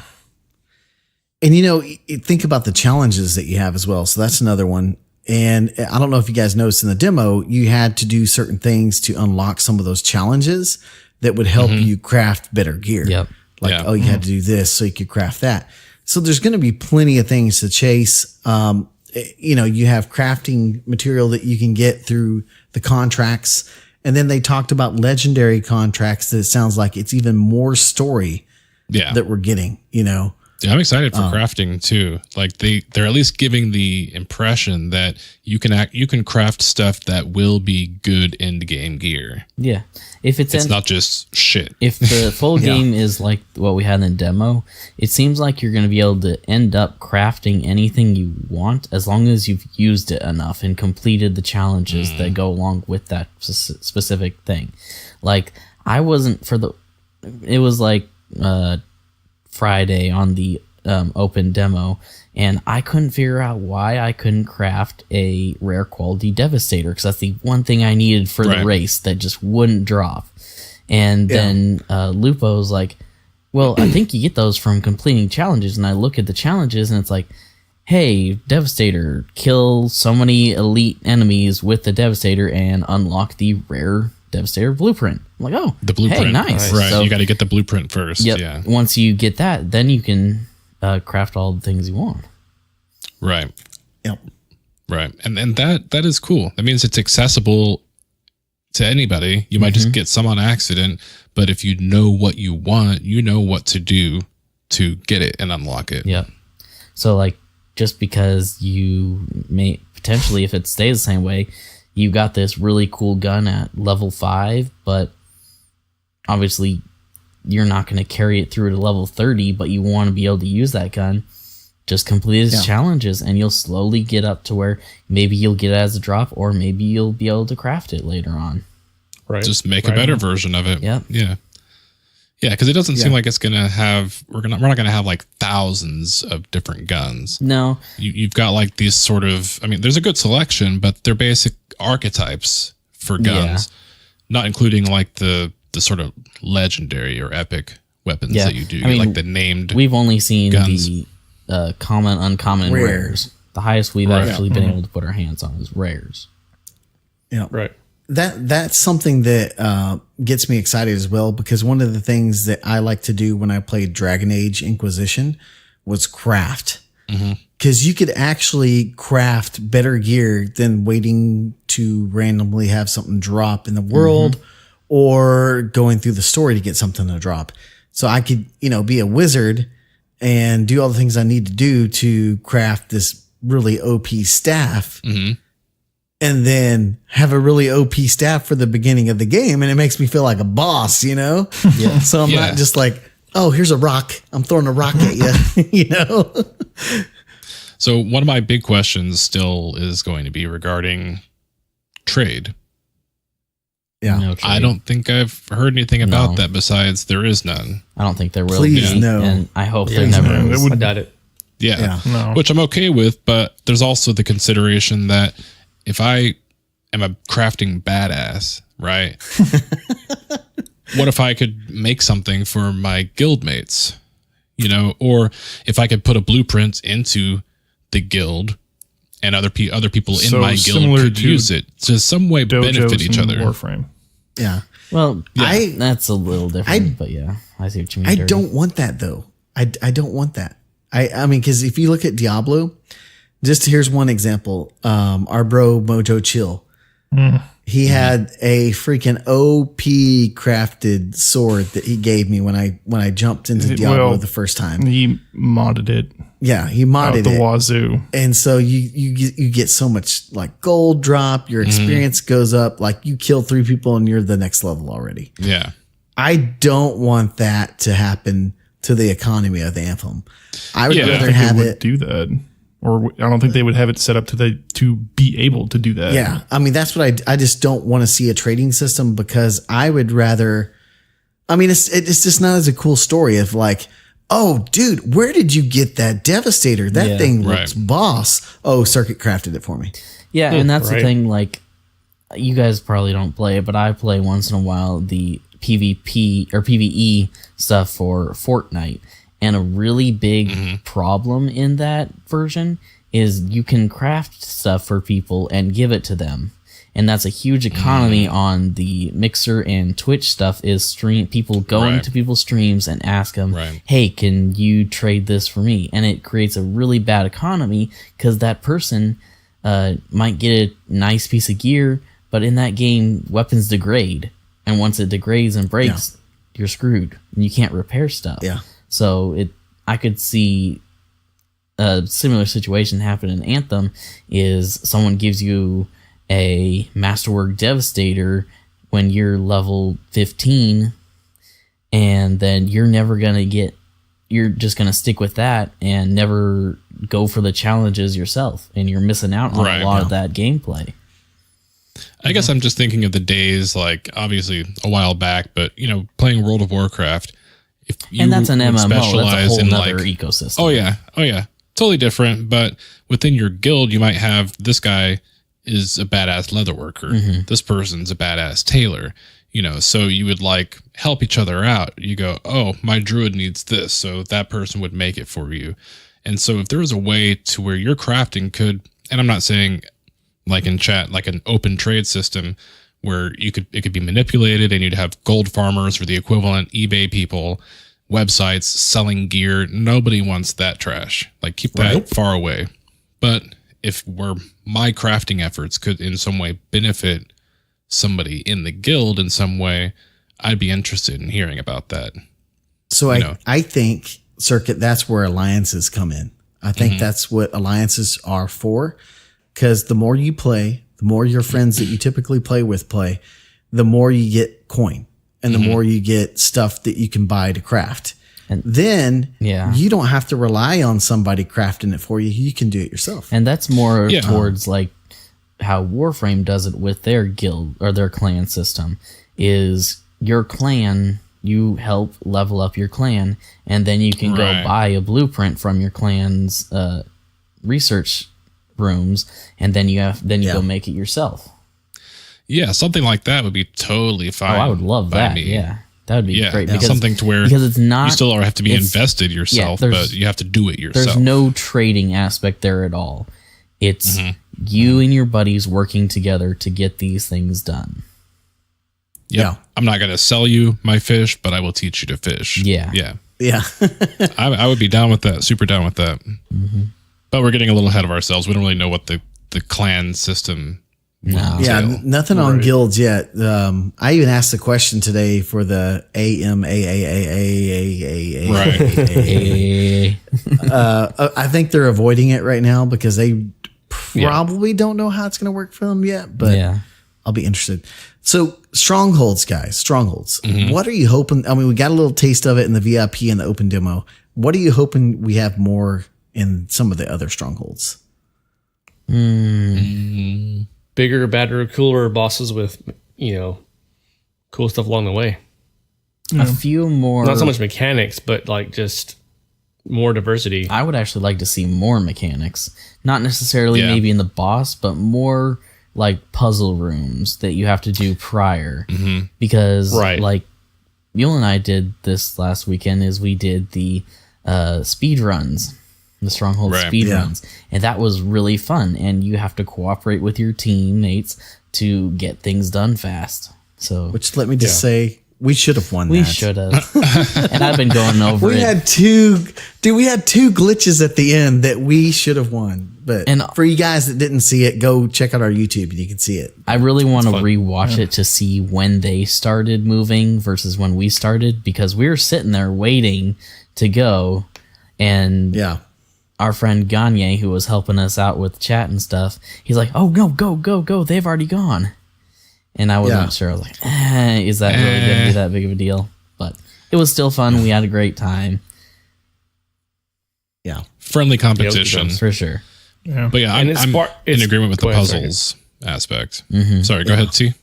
And, you know, think about the challenges that you have as well. So that's another one. And I don't know if you guys noticed in the demo, you had to do certain things to unlock some of those challenges that would help you craft better gear.
Yep.
Like, you had to do this so you could craft that. So there's going to be plenty of things to chase. You know, you have crafting material that you can get through the contracts. And then they talked about legendary contracts that it sounds like it's even more story that we're getting, you know.
Yeah, I'm excited for crafting too. Like they're at least giving the impression that you can craft stuff that will be good end game gear.
Yeah, if it's
not just shit.
If the full game is like what we had in the demo, it seems like you're going to be able to end up crafting anything you want as long as you've used it enough and completed the challenges that go along with that specific thing. Like I wasn't it was like Friday on the open demo, and I couldn't figure out why I couldn't craft a rare quality Devastator, because that's the one thing I needed for the race that just wouldn't drop. And then Lupo's like, well, I think you get those from completing challenges. And I look at the challenges and it's like, hey, Devastator, kill so many elite enemies with the Devastator and unlock the rare Devastator blueprint. I'm like, oh,
the blueprint.
Hey, nice.
Right.
So,
you got to get the blueprint first.
Yep.
Yeah.
Once you get that, then you can craft all the things you want.
Right.
Yep.
Right. And that is cool. That means it's accessible to anybody. You might just get some on accident, but if you know what you want, you know what to do to get it and unlock it.
Yep. So like, just because you may potentially, if it stays the same way, you got this really cool gun at level 5, but obviously you're not going to carry it through to level 30, but you want to be able to use that gun. Just complete its challenges and you'll slowly get up to where maybe you'll get it as a drop, or maybe you'll be able to craft it later on.
Right. Just make a better version of it.
Yep.
Yeah. Yeah, because it doesn't seem like it's gonna have. We're not gonna have like thousands of different guns.
No,
you've got like these sort of. I mean, there's a good selection, but they're basic archetypes for guns, not including like the sort of legendary or epic weapons that you do. I mean, like the named.
We've only seen
guns.
The common, uncommon, and rares. The highest we've actually been able to put our hands on is rares.
Yeah,
right.
That's something that gets me excited as well, because one of the things that I like to do when I played Dragon Age Inquisition was craft. Because you could actually craft better gear than waiting to randomly have something drop in the world or going through the story to get something to drop. So I could, be a wizard and do all the things I need to do to craft this really OP staff. And then have a really OP staff for the beginning of the game. And it makes me feel like a boss, So I'm not just like, oh, here's a rock. I'm throwing a rock at you,
So one of my big questions still is going to be regarding trade.
Yeah.
No trade.
I don't think I've heard anything about that besides there is none.
I don't think there will
Please,
be.
no.
And I hope there never
no,
is.
it would-
I doubt it.
Yeah.
No.
Which I'm okay with, but there's also the consideration that if I am a crafting badass, right? What if I could make something for my guildmates? Or if I could put a blueprint into the guild and other people in
So
my guild
similar
could
to
use it to some way benefit
Dojos
each
and
other.
Warframe.
Yeah.
Well,
I-
that's a little different, but yeah, I see what you mean.
I
Dirty.
don't want that though. I don't want that. I mean, because if you look at Diablo, just here's one example. Our bro Mojo Chill, he had a freaking OP crafted sword that he gave me when I jumped into Diablo the first time.
He modded it
Yeah, he
out
modded
the
it,
wazoo.
and so you get so much like gold drop. Your experience goes up. Like you kill 3 people and you're the next level already.
Yeah.
I don't want that to happen to the economy of Anthem. I would
Yeah, I
rather
They
have
would
it.
do that, or I don't think they would have it set up to be able to do that.
Yeah, I mean that's what I just don't want to see a trading system because I would rather. I mean, it's just not as a cool story of like, oh, dude, where did you get that Devastator? That thing looks boss. Oh, Circuit crafted it for me.
Yeah, and that's the
Right.
thing. Like, you guys probably don't play it, but I play once in a while the PvP or PvE stuff for Fortnite. And a really big problem in that version is you can craft stuff for people and give it to them. And that's a huge economy on the Mixer and Twitch stuff is people going
Right.
to people's streams and ask them,
Right.
hey, can you trade this for me? And it creates a really bad economy because that person might get a nice piece of gear, but in that game, weapons degrade. And once it degrades and breaks, you're screwed. And you can't repair stuff.
Yeah.
So I could see a similar situation happen in Anthem is someone gives you a Masterwork Devastator when you're level 15 and then you're just going to stick with that and never go for the challenges yourself and you're missing out on
Right,
a lot of that gameplay.
I guess I'm just thinking of the days, like obviously a while back, but playing World of Warcraft. If you
And that's an
would
MMO. That's a
specialize
whole
in
nother
like,
ecosystem.
oh yeah, totally different. But within your guild, you might have this guy is a badass leatherworker. This person's a badass tailor. So you would like help each other out. You go, oh, my druid needs this, so that person would make it for you. And so if there was a way to where your crafting could, and I'm not saying like in chat, like an open trade system where it could be manipulated and you'd have gold farmers or the equivalent eBay people, websites selling gear. Nobody wants that trash. Like keep that far away. But if my crafting efforts could in some way benefit somebody in the guild in some way, I'd be interested in hearing about that.
So I think Circuit, that's where alliances come in. I think that's what alliances are for. Because the more you play, the more your friends that you typically play with play, the more you get coin and the more you get stuff that you can buy to craft. And then you don't have to rely on somebody crafting it for you. You can do it yourself.
And that's more towards like how Warframe does it with their guild or their clan system is your clan, you help level up your clan and then you can go buy a blueprint from your clan's research rooms and then you go make it yourself.
Yeah, something like that would be totally fine.
I would love that.
Me.
Yeah. That would be great. Because,
something to where
because it's not,
you still have to be invested yourself, but you have to do it yourself.
There's no trading aspect there at all. It's you and your buddies working together to get these things done.
Yep.
Yeah.
I'm not going to sell you my fish, but I will teach you to fish.
Yeah.
Yeah.
Yeah.
I would be down with that. Super down with that. But we're getting a little ahead of ourselves. We don't really know what the clan system entail.
Nothing on guilds yet. I even asked the question today for the
Right.
I think they're avoiding it right now because they probably don't know how it's going to work for them yet, but I'll be interested. So strongholds, guys, strongholds. What are you hoping? I mean, we got a little taste of it in the VIP and the open demo. What are you hoping we have more in some of the other strongholds?
Bigger, better, cooler bosses with, cool stuff along the way.
A few more.
Not so much mechanics, but like just more diversity.
I would actually like to see more mechanics. Not necessarily maybe in the boss, but more like puzzle rooms that you have to do prior. Because like Mule and I did this last weekend is we did the speed runs, the Stronghold speed runs. And that was really fun. And you have to cooperate with your teammates to get things done fast. So,
which let me just say, we should have won.
We should have. And I've been going over
we had two glitches at the end that we should have won. But for you guys that didn't see it, go check out our YouTube and you can see it.
I really want to rewatch it to see when they started moving versus when we started, because we were sitting there waiting to go. And our friend Gagne, who was helping us out with chat and stuff, he's like, "Oh no, go. They've already gone." And I wasn't sure. I was like, is that really going to be that big of a deal? But it was still fun. We had a great time.
Yeah.
Friendly competition.
For sure.
Yeah. But yeah, I'm in agreement with the puzzles aspect. Sorry, go ahead, T.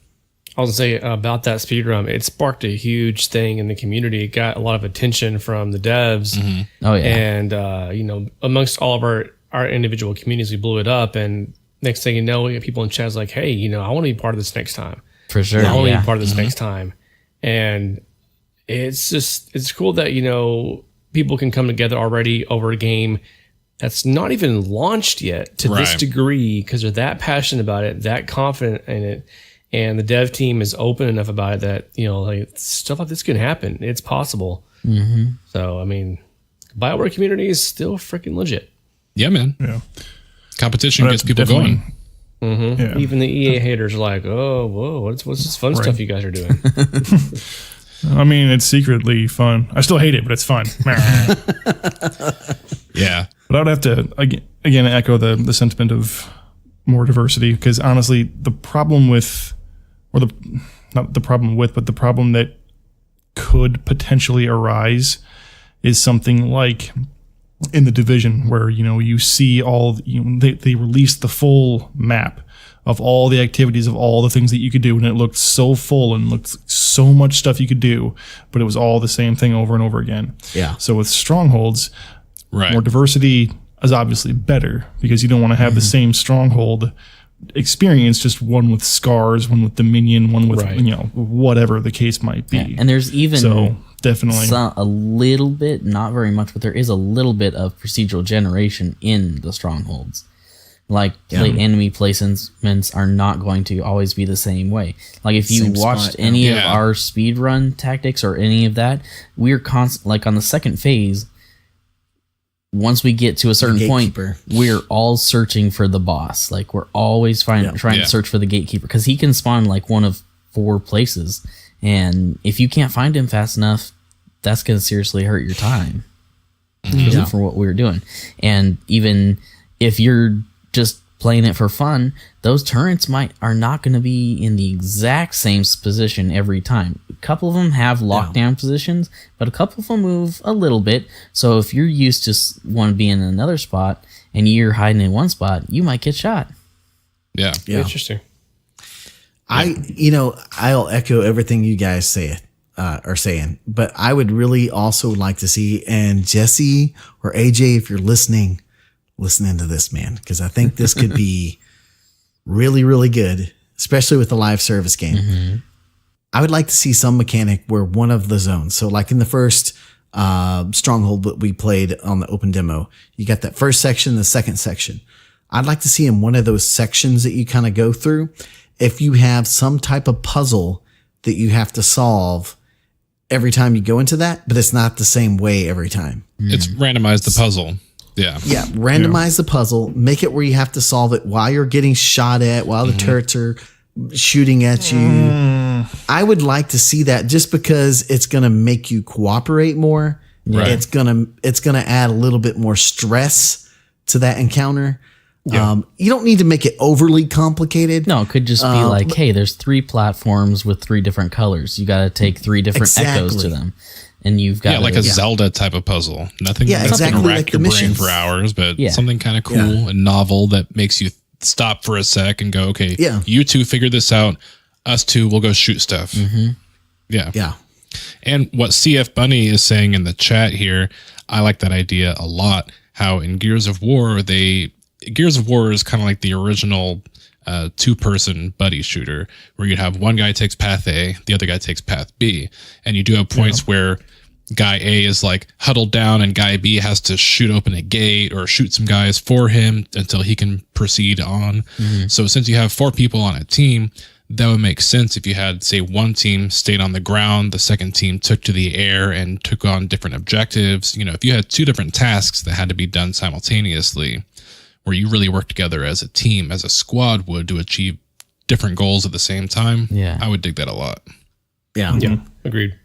I was going to say about that speedrun, it sparked a huge thing in the community. It got a lot of attention from the devs.
Oh, yeah.
And, amongst all of our individual communities, we blew it up. And next thing you know, we have people in chat like, hey, I want to be part of this next time.
For sure.
I want to be part of this next time. And it's cool that, people can come together already over a game that's not even launched yet to this degree because they're that passionate about it, that confident in it. And the dev team is open enough about it that, like stuff like this can happen. It's possible. So, I mean, BioWare community is still freaking legit.
Yeah, man.
Yeah.
Competition gets people going.
Yeah. Even the EA haters are like, "Oh, whoa, what's this fun stuff you guys are doing?"
I mean, it's secretly fun. I still hate it, but it's fun.
Yeah.
But I would have to again echo the sentiment of more diversity, because honestly, the problem that could potentially arise is something like in the Division, where you see they released the full map of all the activities of all the things that you could do, and it looked so full and looked so much stuff you could do, but it was all the same thing over and over again.
Yeah.
So with Strongholds, more diversity is obviously better, because you don't want to have the same Stronghold experience, just one with scars, one with Dominion, one with whatever the case might be.
Yeah. And there's even
definitely
a little bit, not very much, but there is a little bit of procedural generation in the Strongholds. Like enemy placements are not going to always be the same way. Like if you watched any of our speedrun tactics or any of that, we're like on the second phase. Once we get to a certain point, we're all searching for the boss. Like we're always trying to search for the gatekeeper, because he can spawn like one of 4 places, and if you can't find him fast enough, that's going to seriously hurt your time for what we were doing. And even if you're just playing it for fun, those turrets are not going to be in the exact same position every time. A couple of them have lockdown positions, but a couple of them move a little bit. So if you're used to want to be in another spot and you're hiding in one spot, you might get shot.
Yeah.
Interesting.
I'll echo everything you guys are saying, but I would really also like to see, and Jesse or AJ, if you're listening to this, man, because I think this could be really, really good, especially with the live service game. I would like to see some mechanic where one of the zones, so like in the first Stronghold that we played on the open demo, you got that first section, the second section. I'd like to see in one of those sections that you kind of go through, if you have some type of puzzle that you have to solve every time you go into that, but it's not the same way every time.
It's randomized the puzzle. Yeah.
Yeah. Randomize the puzzle, make it where you have to solve it while you're getting shot at, while the turrets are shooting at you. I would like to see that, just because it's going to make you cooperate more. Right. It's going to add a little bit more stress to that encounter. Yeah. You don't need to make it overly complicated.
No, it could just be like, hey, there's 3 platforms with 3 different colors. You got to take 3 different echoes to them. And you've got
like a Zelda type of puzzle. Nothing that's going to rack your brain for hours, but something kind of cool and novel that makes you stop for a sec and go, okay, you 2 figure this out. Us 2 will go shoot stuff. Yeah.
Yeah.
And what CF Bunny is saying in the chat here, I like that idea a lot. How in Gears of War is kind of like the original 2-person buddy shooter, where you'd have one guy takes path A, the other guy takes path B, and you do have points where guy A is like huddled down and guy B has to shoot open a gate or shoot some guys for him until he can proceed on. So since you have 4 people on a team, that would make sense if you had, say, one team stayed on the ground, the second team took to the air and took on different objectives. If you had 2 different tasks that had to be done simultaneously, where you really work together as a team, as a squad would, to achieve different goals at the same time.
Yeah.
I would dig that a lot.
Yeah.
Yeah, agreed.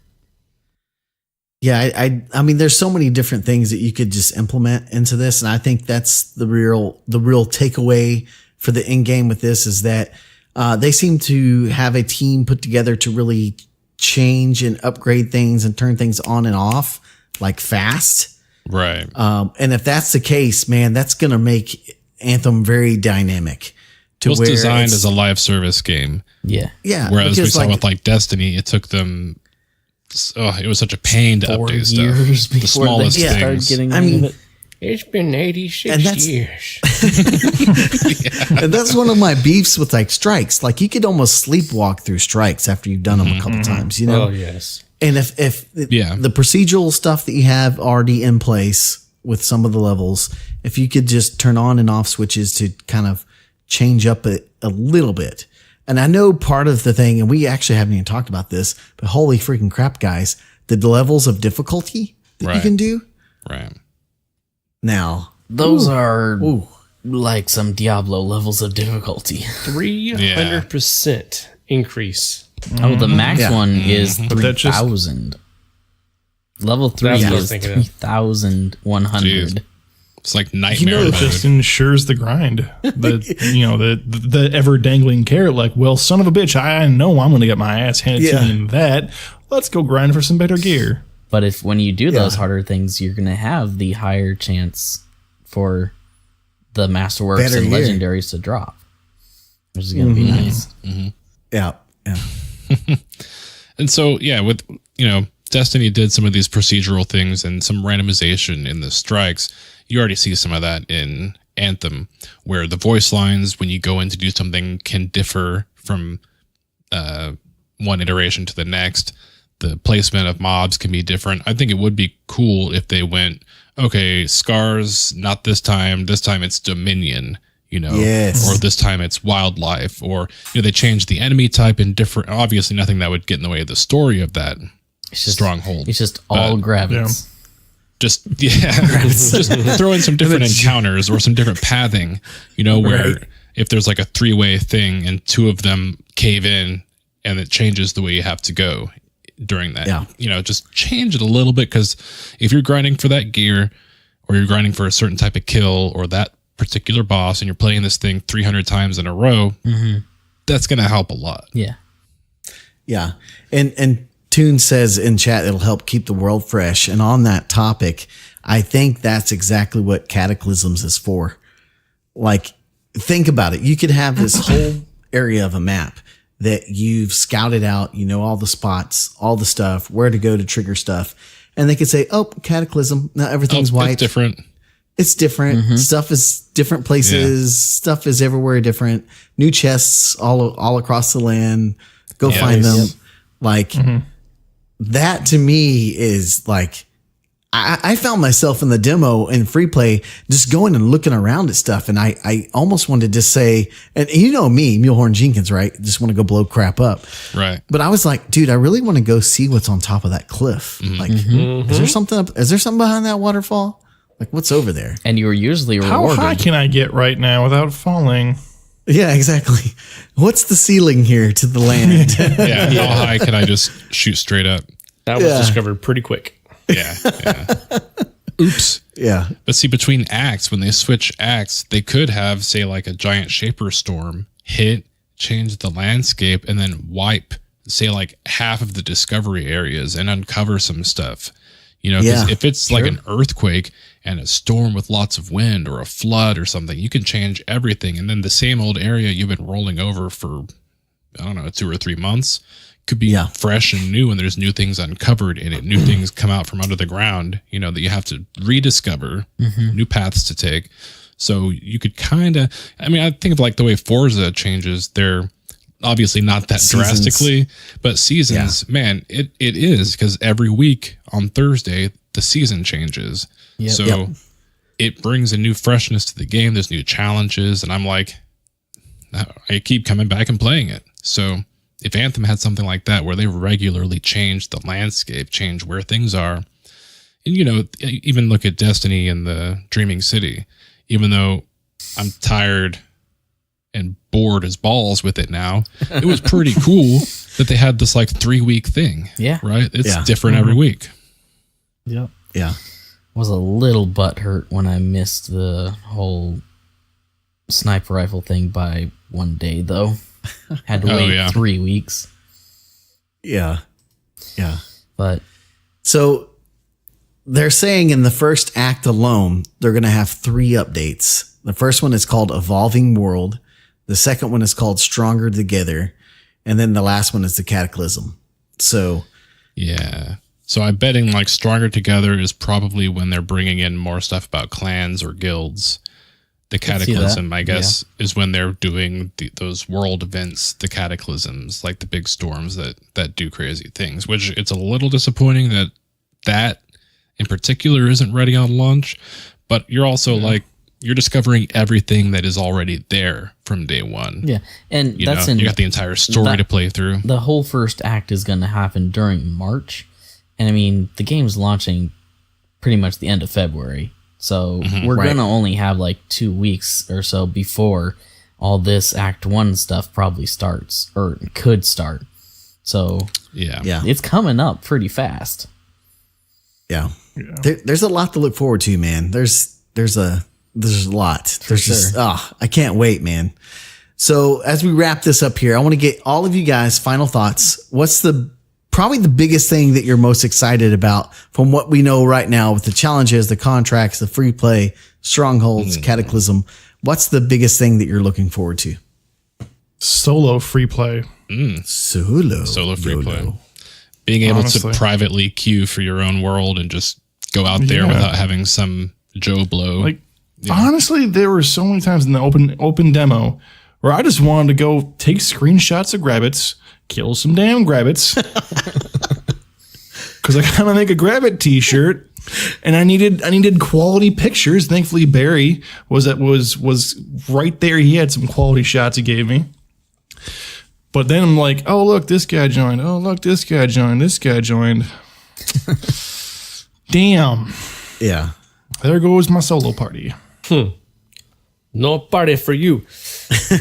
Yeah, I mean, there's so many different things that you could just implement into this, and I think that's the real takeaway for the end game with this is that they seem to have a team put together to really change and upgrade things and turn things on and off like fast.
Right.
And if that's the case, man, that's going to make Anthem very dynamic.
It was designed as a live service game.
Yeah.
Yeah.
Whereas we saw with like Destiny, it took them. It was such a pain to
4
update
years
stuff. The
before
smallest
they started
things.
getting.
I mean,
It's been 86
And that's-
years.
and that's one of my beefs with like strikes. Like you could almost sleepwalk through strikes after you've done them a couple times, you know?
Oh, yes.
And if
Yeah.
the procedural stuff that you have already in place with some of the levels, if you could just turn on and off switches to kind of change up a little bit. And I know part of the thing, and we actually haven't even talked about this, but holy freaking crap, guys, the levels of difficulty that you
Right.
can do
Right.
now.
Those are like some Diablo levels of difficulty.
300% increase.
Oh, the max one is
that just-
3,000. Level 3
That's what I was
is
thinking of.
3,100.
It's like nightmare
It
mode.
just ensures the grind. The ever dangling carrot. Like, well, son of a bitch, I know I'm going to get my ass handed to me in that. Let's go grind for some better gear.
But if when you do those harder things, you're going to have the higher chance for the masterworks
Better
and
gear.
legendaries to drop, which is going to be nice.
Yeah. Yeah.
And so, yeah, with, Destiny did some of these procedural things and some randomization in the strikes. You already see some of that in Anthem, where the voice lines, when you go in to do something, can differ from one iteration to the next. The placement of mobs can be different. I think it would be cool if they went, okay, Scars, not this time. This time it's Dominion,
Yes.
or this time it's wildlife, or they changed the enemy type in different. Obviously, nothing that would get in the way of the story of that
It's just,
stronghold.
It's just all gravits.
Just just throw in some different encounters or some different pathing, where if there's like a 3-way thing and 2 of them cave in and it changes the way you have to go during that. Just change it a little bit, because if you're grinding for that gear or you're grinding for a certain type of kill or that particular boss and you're playing this thing 300 times in a row, that's going to help a lot.
Yeah.
Yeah. And Toon says in chat, it'll help keep the world fresh. And on that topic, I think that's exactly what Cataclysms is for. Like, think about it. You could have this whole area of a map that you've scouted out, all the spots, all the stuff, where to go to trigger stuff. And they could say, oh, Cataclysm. Now everything's
It's
white.
different.
It's different. Stuff is different places. Stuff is everywhere different. New chests all across the land. Go find them. Like that to me is like, I found myself in the demo in free play, just going and looking around at stuff. And I almost wanted to just say, and me, Mulehorn Jenkins, right? Just want to go blow crap up.
Right.
But I was like, dude, I really want to go see what's on top of that cliff. Like, is there something behind that waterfall? Like, what's over there?
And you were usually
How
rewarded.
high can I get right now without falling?
Yeah, exactly. What's the ceiling here to the land?
Yeah. How high can I just shoot straight up?
That was discovered pretty quick.
Yeah. Oops.
Yeah.
But see, between acts, when they switch acts, they could have, say, like a giant shaper storm hit, change the landscape, and then wipe, say, like half of the discovery areas and uncover some stuff. Because if it's like an earthquake and a storm with lots of wind or a flood or something, you can change everything. And then the same old area you've been rolling over for, I don't know, 2 or 3 months could be fresh and new, and there's new things uncovered in it, new things come out from under the ground, that you have to rediscover, new paths to take. So you could I think of like the way Forza changes. They're obviously not that drastically, but seasons, man, it is, because every week on Thursday, the season changes. Yep. So it brings a new freshness to the game. There's new challenges, and I'm like, I keep coming back and playing it. So if Anthem had something like that, where they regularly change the landscape, change where things are, and even look at Destiny and the Dreaming City, even though I'm tired and bored as balls with it now, it was pretty cool that they had this like 3-week thing.
Yeah.
Right? It's different every week.
Yep.
Yeah.
Was a little butthurt when I missed the whole sniper rifle thing by 1 day, though. Had to wait 3 weeks.
Yeah. Yeah.
But
so they're saying in the first act alone, they're going to have 3 updates. The first one is called Evolving World. The second one is called Stronger Together. And then the last one is the Cataclysm. So,
yeah. So I'm betting like Stronger Together is probably when they're bringing in more stuff about clans or guilds. The Cataclysm, I guess, is when they're doing those world events, the Cataclysms, like the big storms that do crazy things, which it's a little disappointing that in particular isn't ready on launch, but you're also like, you're discovering everything that is already there from day one.
Yeah. And
you got the entire story to play through.
The whole first act is going to happen during March. And I mean, the game's launching pretty much the end of February. So we're going to only have like 2 weeks or so before all this Act 1 stuff probably starts, or could start. So it's coming up pretty fast.
Yeah. There's a lot to look forward to, man. There's a lot. There's just, I can't wait, man. So as we wrap this up here, I want to get all of you guys' final thoughts. What's probably the biggest thing that you're most excited about from what we know right now with the challenges, the contracts, the free play, strongholds, Cataclysm? What's the biggest thing that you're looking forward to?
Solo free play.
Solo
free play. Being able to privately queue for your own world and just go out there without having some Joe Blow.
Honestly, there were so many times in the open demo where I just wanted to go take screenshots of Grabbits, kill some damn Grabbits, because I gotta make a Grabbit t-shirt, and I needed quality pictures. Thankfully, Barry was right there. He had some quality shots he gave me. But then I'm like, oh look, this guy joined. Oh look, this guy joined. This guy joined. Damn.
Yeah.
There goes my solo party.
No party for you.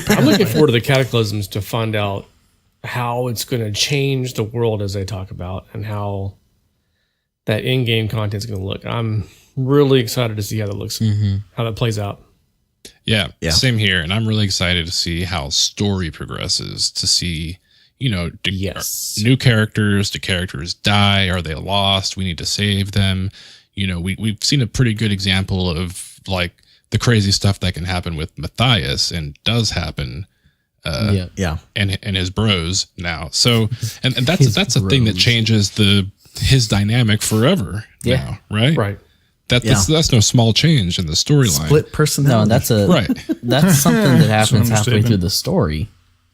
I'm looking forward to the Cataclysms to find out how it's going to change the world as they talk about, and how that in-game content is going to look. I'm really excited to see how that looks, how that plays out.
Yeah, same here. And I'm really excited to see how story progresses, to see, new characters. Do characters die? Are they lost? We need to save them. We've seen a pretty good example of like the crazy stuff that can happen with Matthias, and does happen. And his bros now. So, and that's a thing that changes his dynamic forever. Now, right?
Right.
That's no small change in the storyline.
Split personality.
No, that's something that happens halfway through the story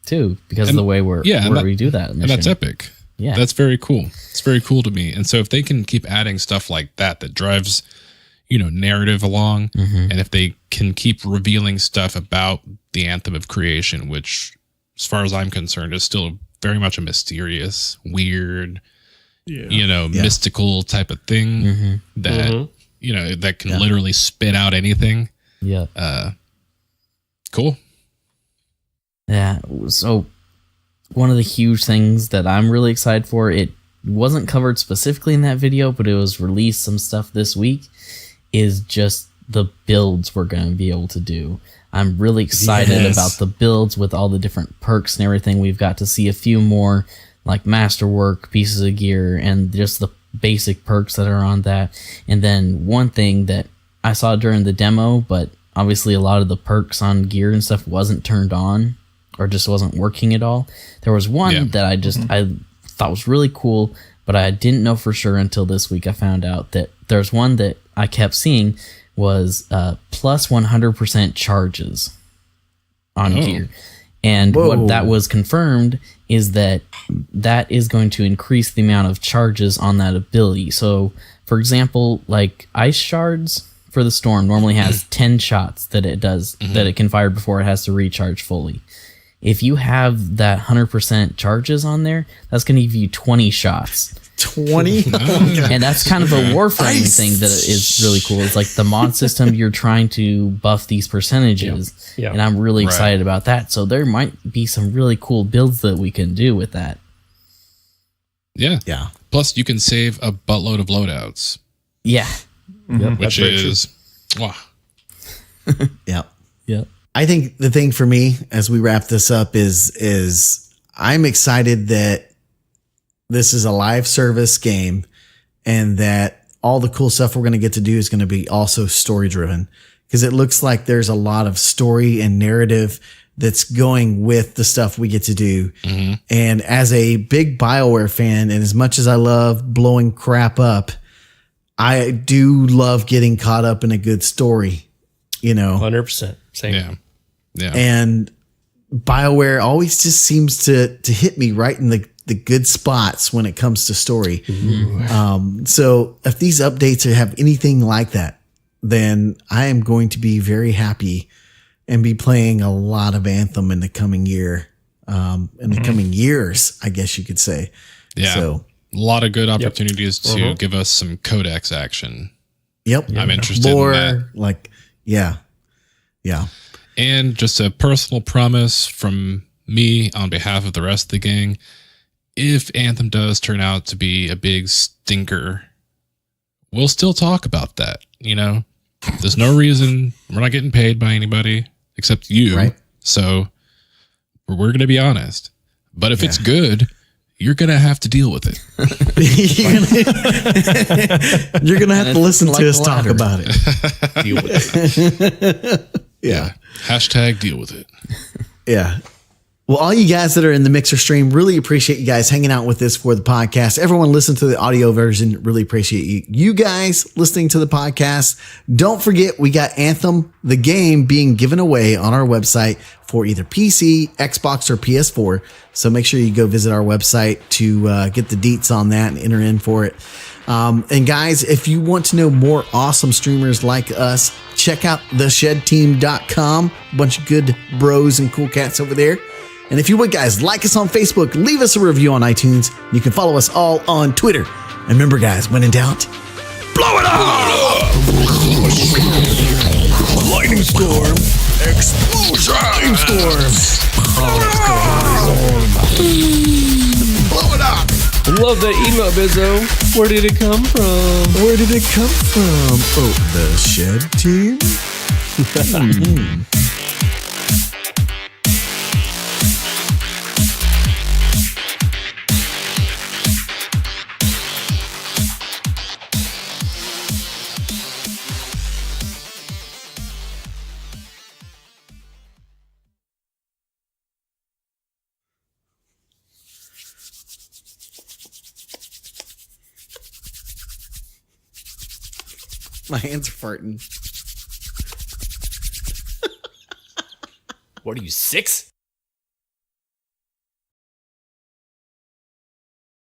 too, because of the way we do that mission.
And that's epic. Yeah, that's very cool. It's very cool to me. And so if they can keep adding stuff like that drives, narrative along, and if they can keep revealing stuff about the Anthem of Creation, which, as far as I'm concerned, is still very much a mysterious, weird, mystical type of thing that that can literally spit out anything.
Yeah.
Cool.
Yeah. So one of the huge things that I'm really excited for, it wasn't covered specifically in that video, but it was released some stuff this week, is just the builds we're going to be able to do. I'm really excited about the builds with all the different perks and everything. We've got to see a few more like masterwork pieces of gear and just the basic perks that are on that. And then one thing that I saw during the demo, but obviously a lot of the perks on gear and stuff wasn't turned on or just wasn't working at all. There was one that I thought was really cool, but I didn't know for sure until this week. I found out that there's one that I kept seeing was plus 100% charges on gear. And what that was confirmed is that is going to increase the amount of charges on that ability. So, for example, like ice shards for the storm normally has 10 shots that it does, that it can fire before it has to recharge fully. If you have that 100% charges on there, that's going to give you 20 shots.
20?
And that's kind of a Warframe thing that is really cool. It's like the mod system, you're trying to buff these percentages.
Yeah.
And I'm really excited about that. So there might be some really cool builds that we can do with that.
Yeah.
Yeah.
Plus, you can save a buttload of loadouts.
Yeah.
Which is... Wow.
Yep.
Yep.
I think the thing for me as we wrap this up is I'm excited that this is a live service game and that all the cool stuff we're going to get to do is going to be also story driven, because it looks like there's a lot of story and narrative that's going with the stuff we get to do. And as a big BioWare fan, and as much as I love blowing crap up, I do love getting caught up in a good story,
100%. Same.
Yeah. Yeah.
And BioWare always just seems to hit me right in the good spots when it comes to story. So if these updates have anything like that, then I am going to be very happy and be playing a lot of Anthem in the coming year, in the coming years, I guess you could say.
Yeah.
So
a lot of good opportunities to give us some codex action.
Yep.
I'm interested in that.
Yeah.
And just a personal promise from me on behalf of the rest of the gang. If Anthem does turn out to be a big stinker, we'll still talk about that. There's no reason. We're not getting paid by anybody except you.
Right.
So we're going to be honest. But if it's good, you're going to have to deal with it.
You're going to have to listen
like
to us
the
talk
ladder.
about it.
Deal with it.
Yeah.
Hashtag deal with it.
Yeah. Well, all you guys that are in the Mixer stream, really appreciate you guys hanging out with us for the podcast. Everyone listen to the audio version. Really appreciate you. You guys listening to the podcast. Don't forget, we got Anthem, the game, being given away on our website for either PC, Xbox, or PS4. So make sure you go visit our website to get the deets on that and enter in for it. And guys, if you want to know more awesome streamers like us, check out theshedteam.com. A bunch of good bros and cool cats over there. And if you would, guys, like us on Facebook, leave us a review on iTunes. You can follow us all on Twitter. And remember, guys, when in doubt, blow it up! Lightning storm. Explosion. Lightning storm. Blow it up.
Love that email, Bizzo. Where did it come from?
Where did it come from? Oh, the Shed Team? My hands are farting.
What are you, 6?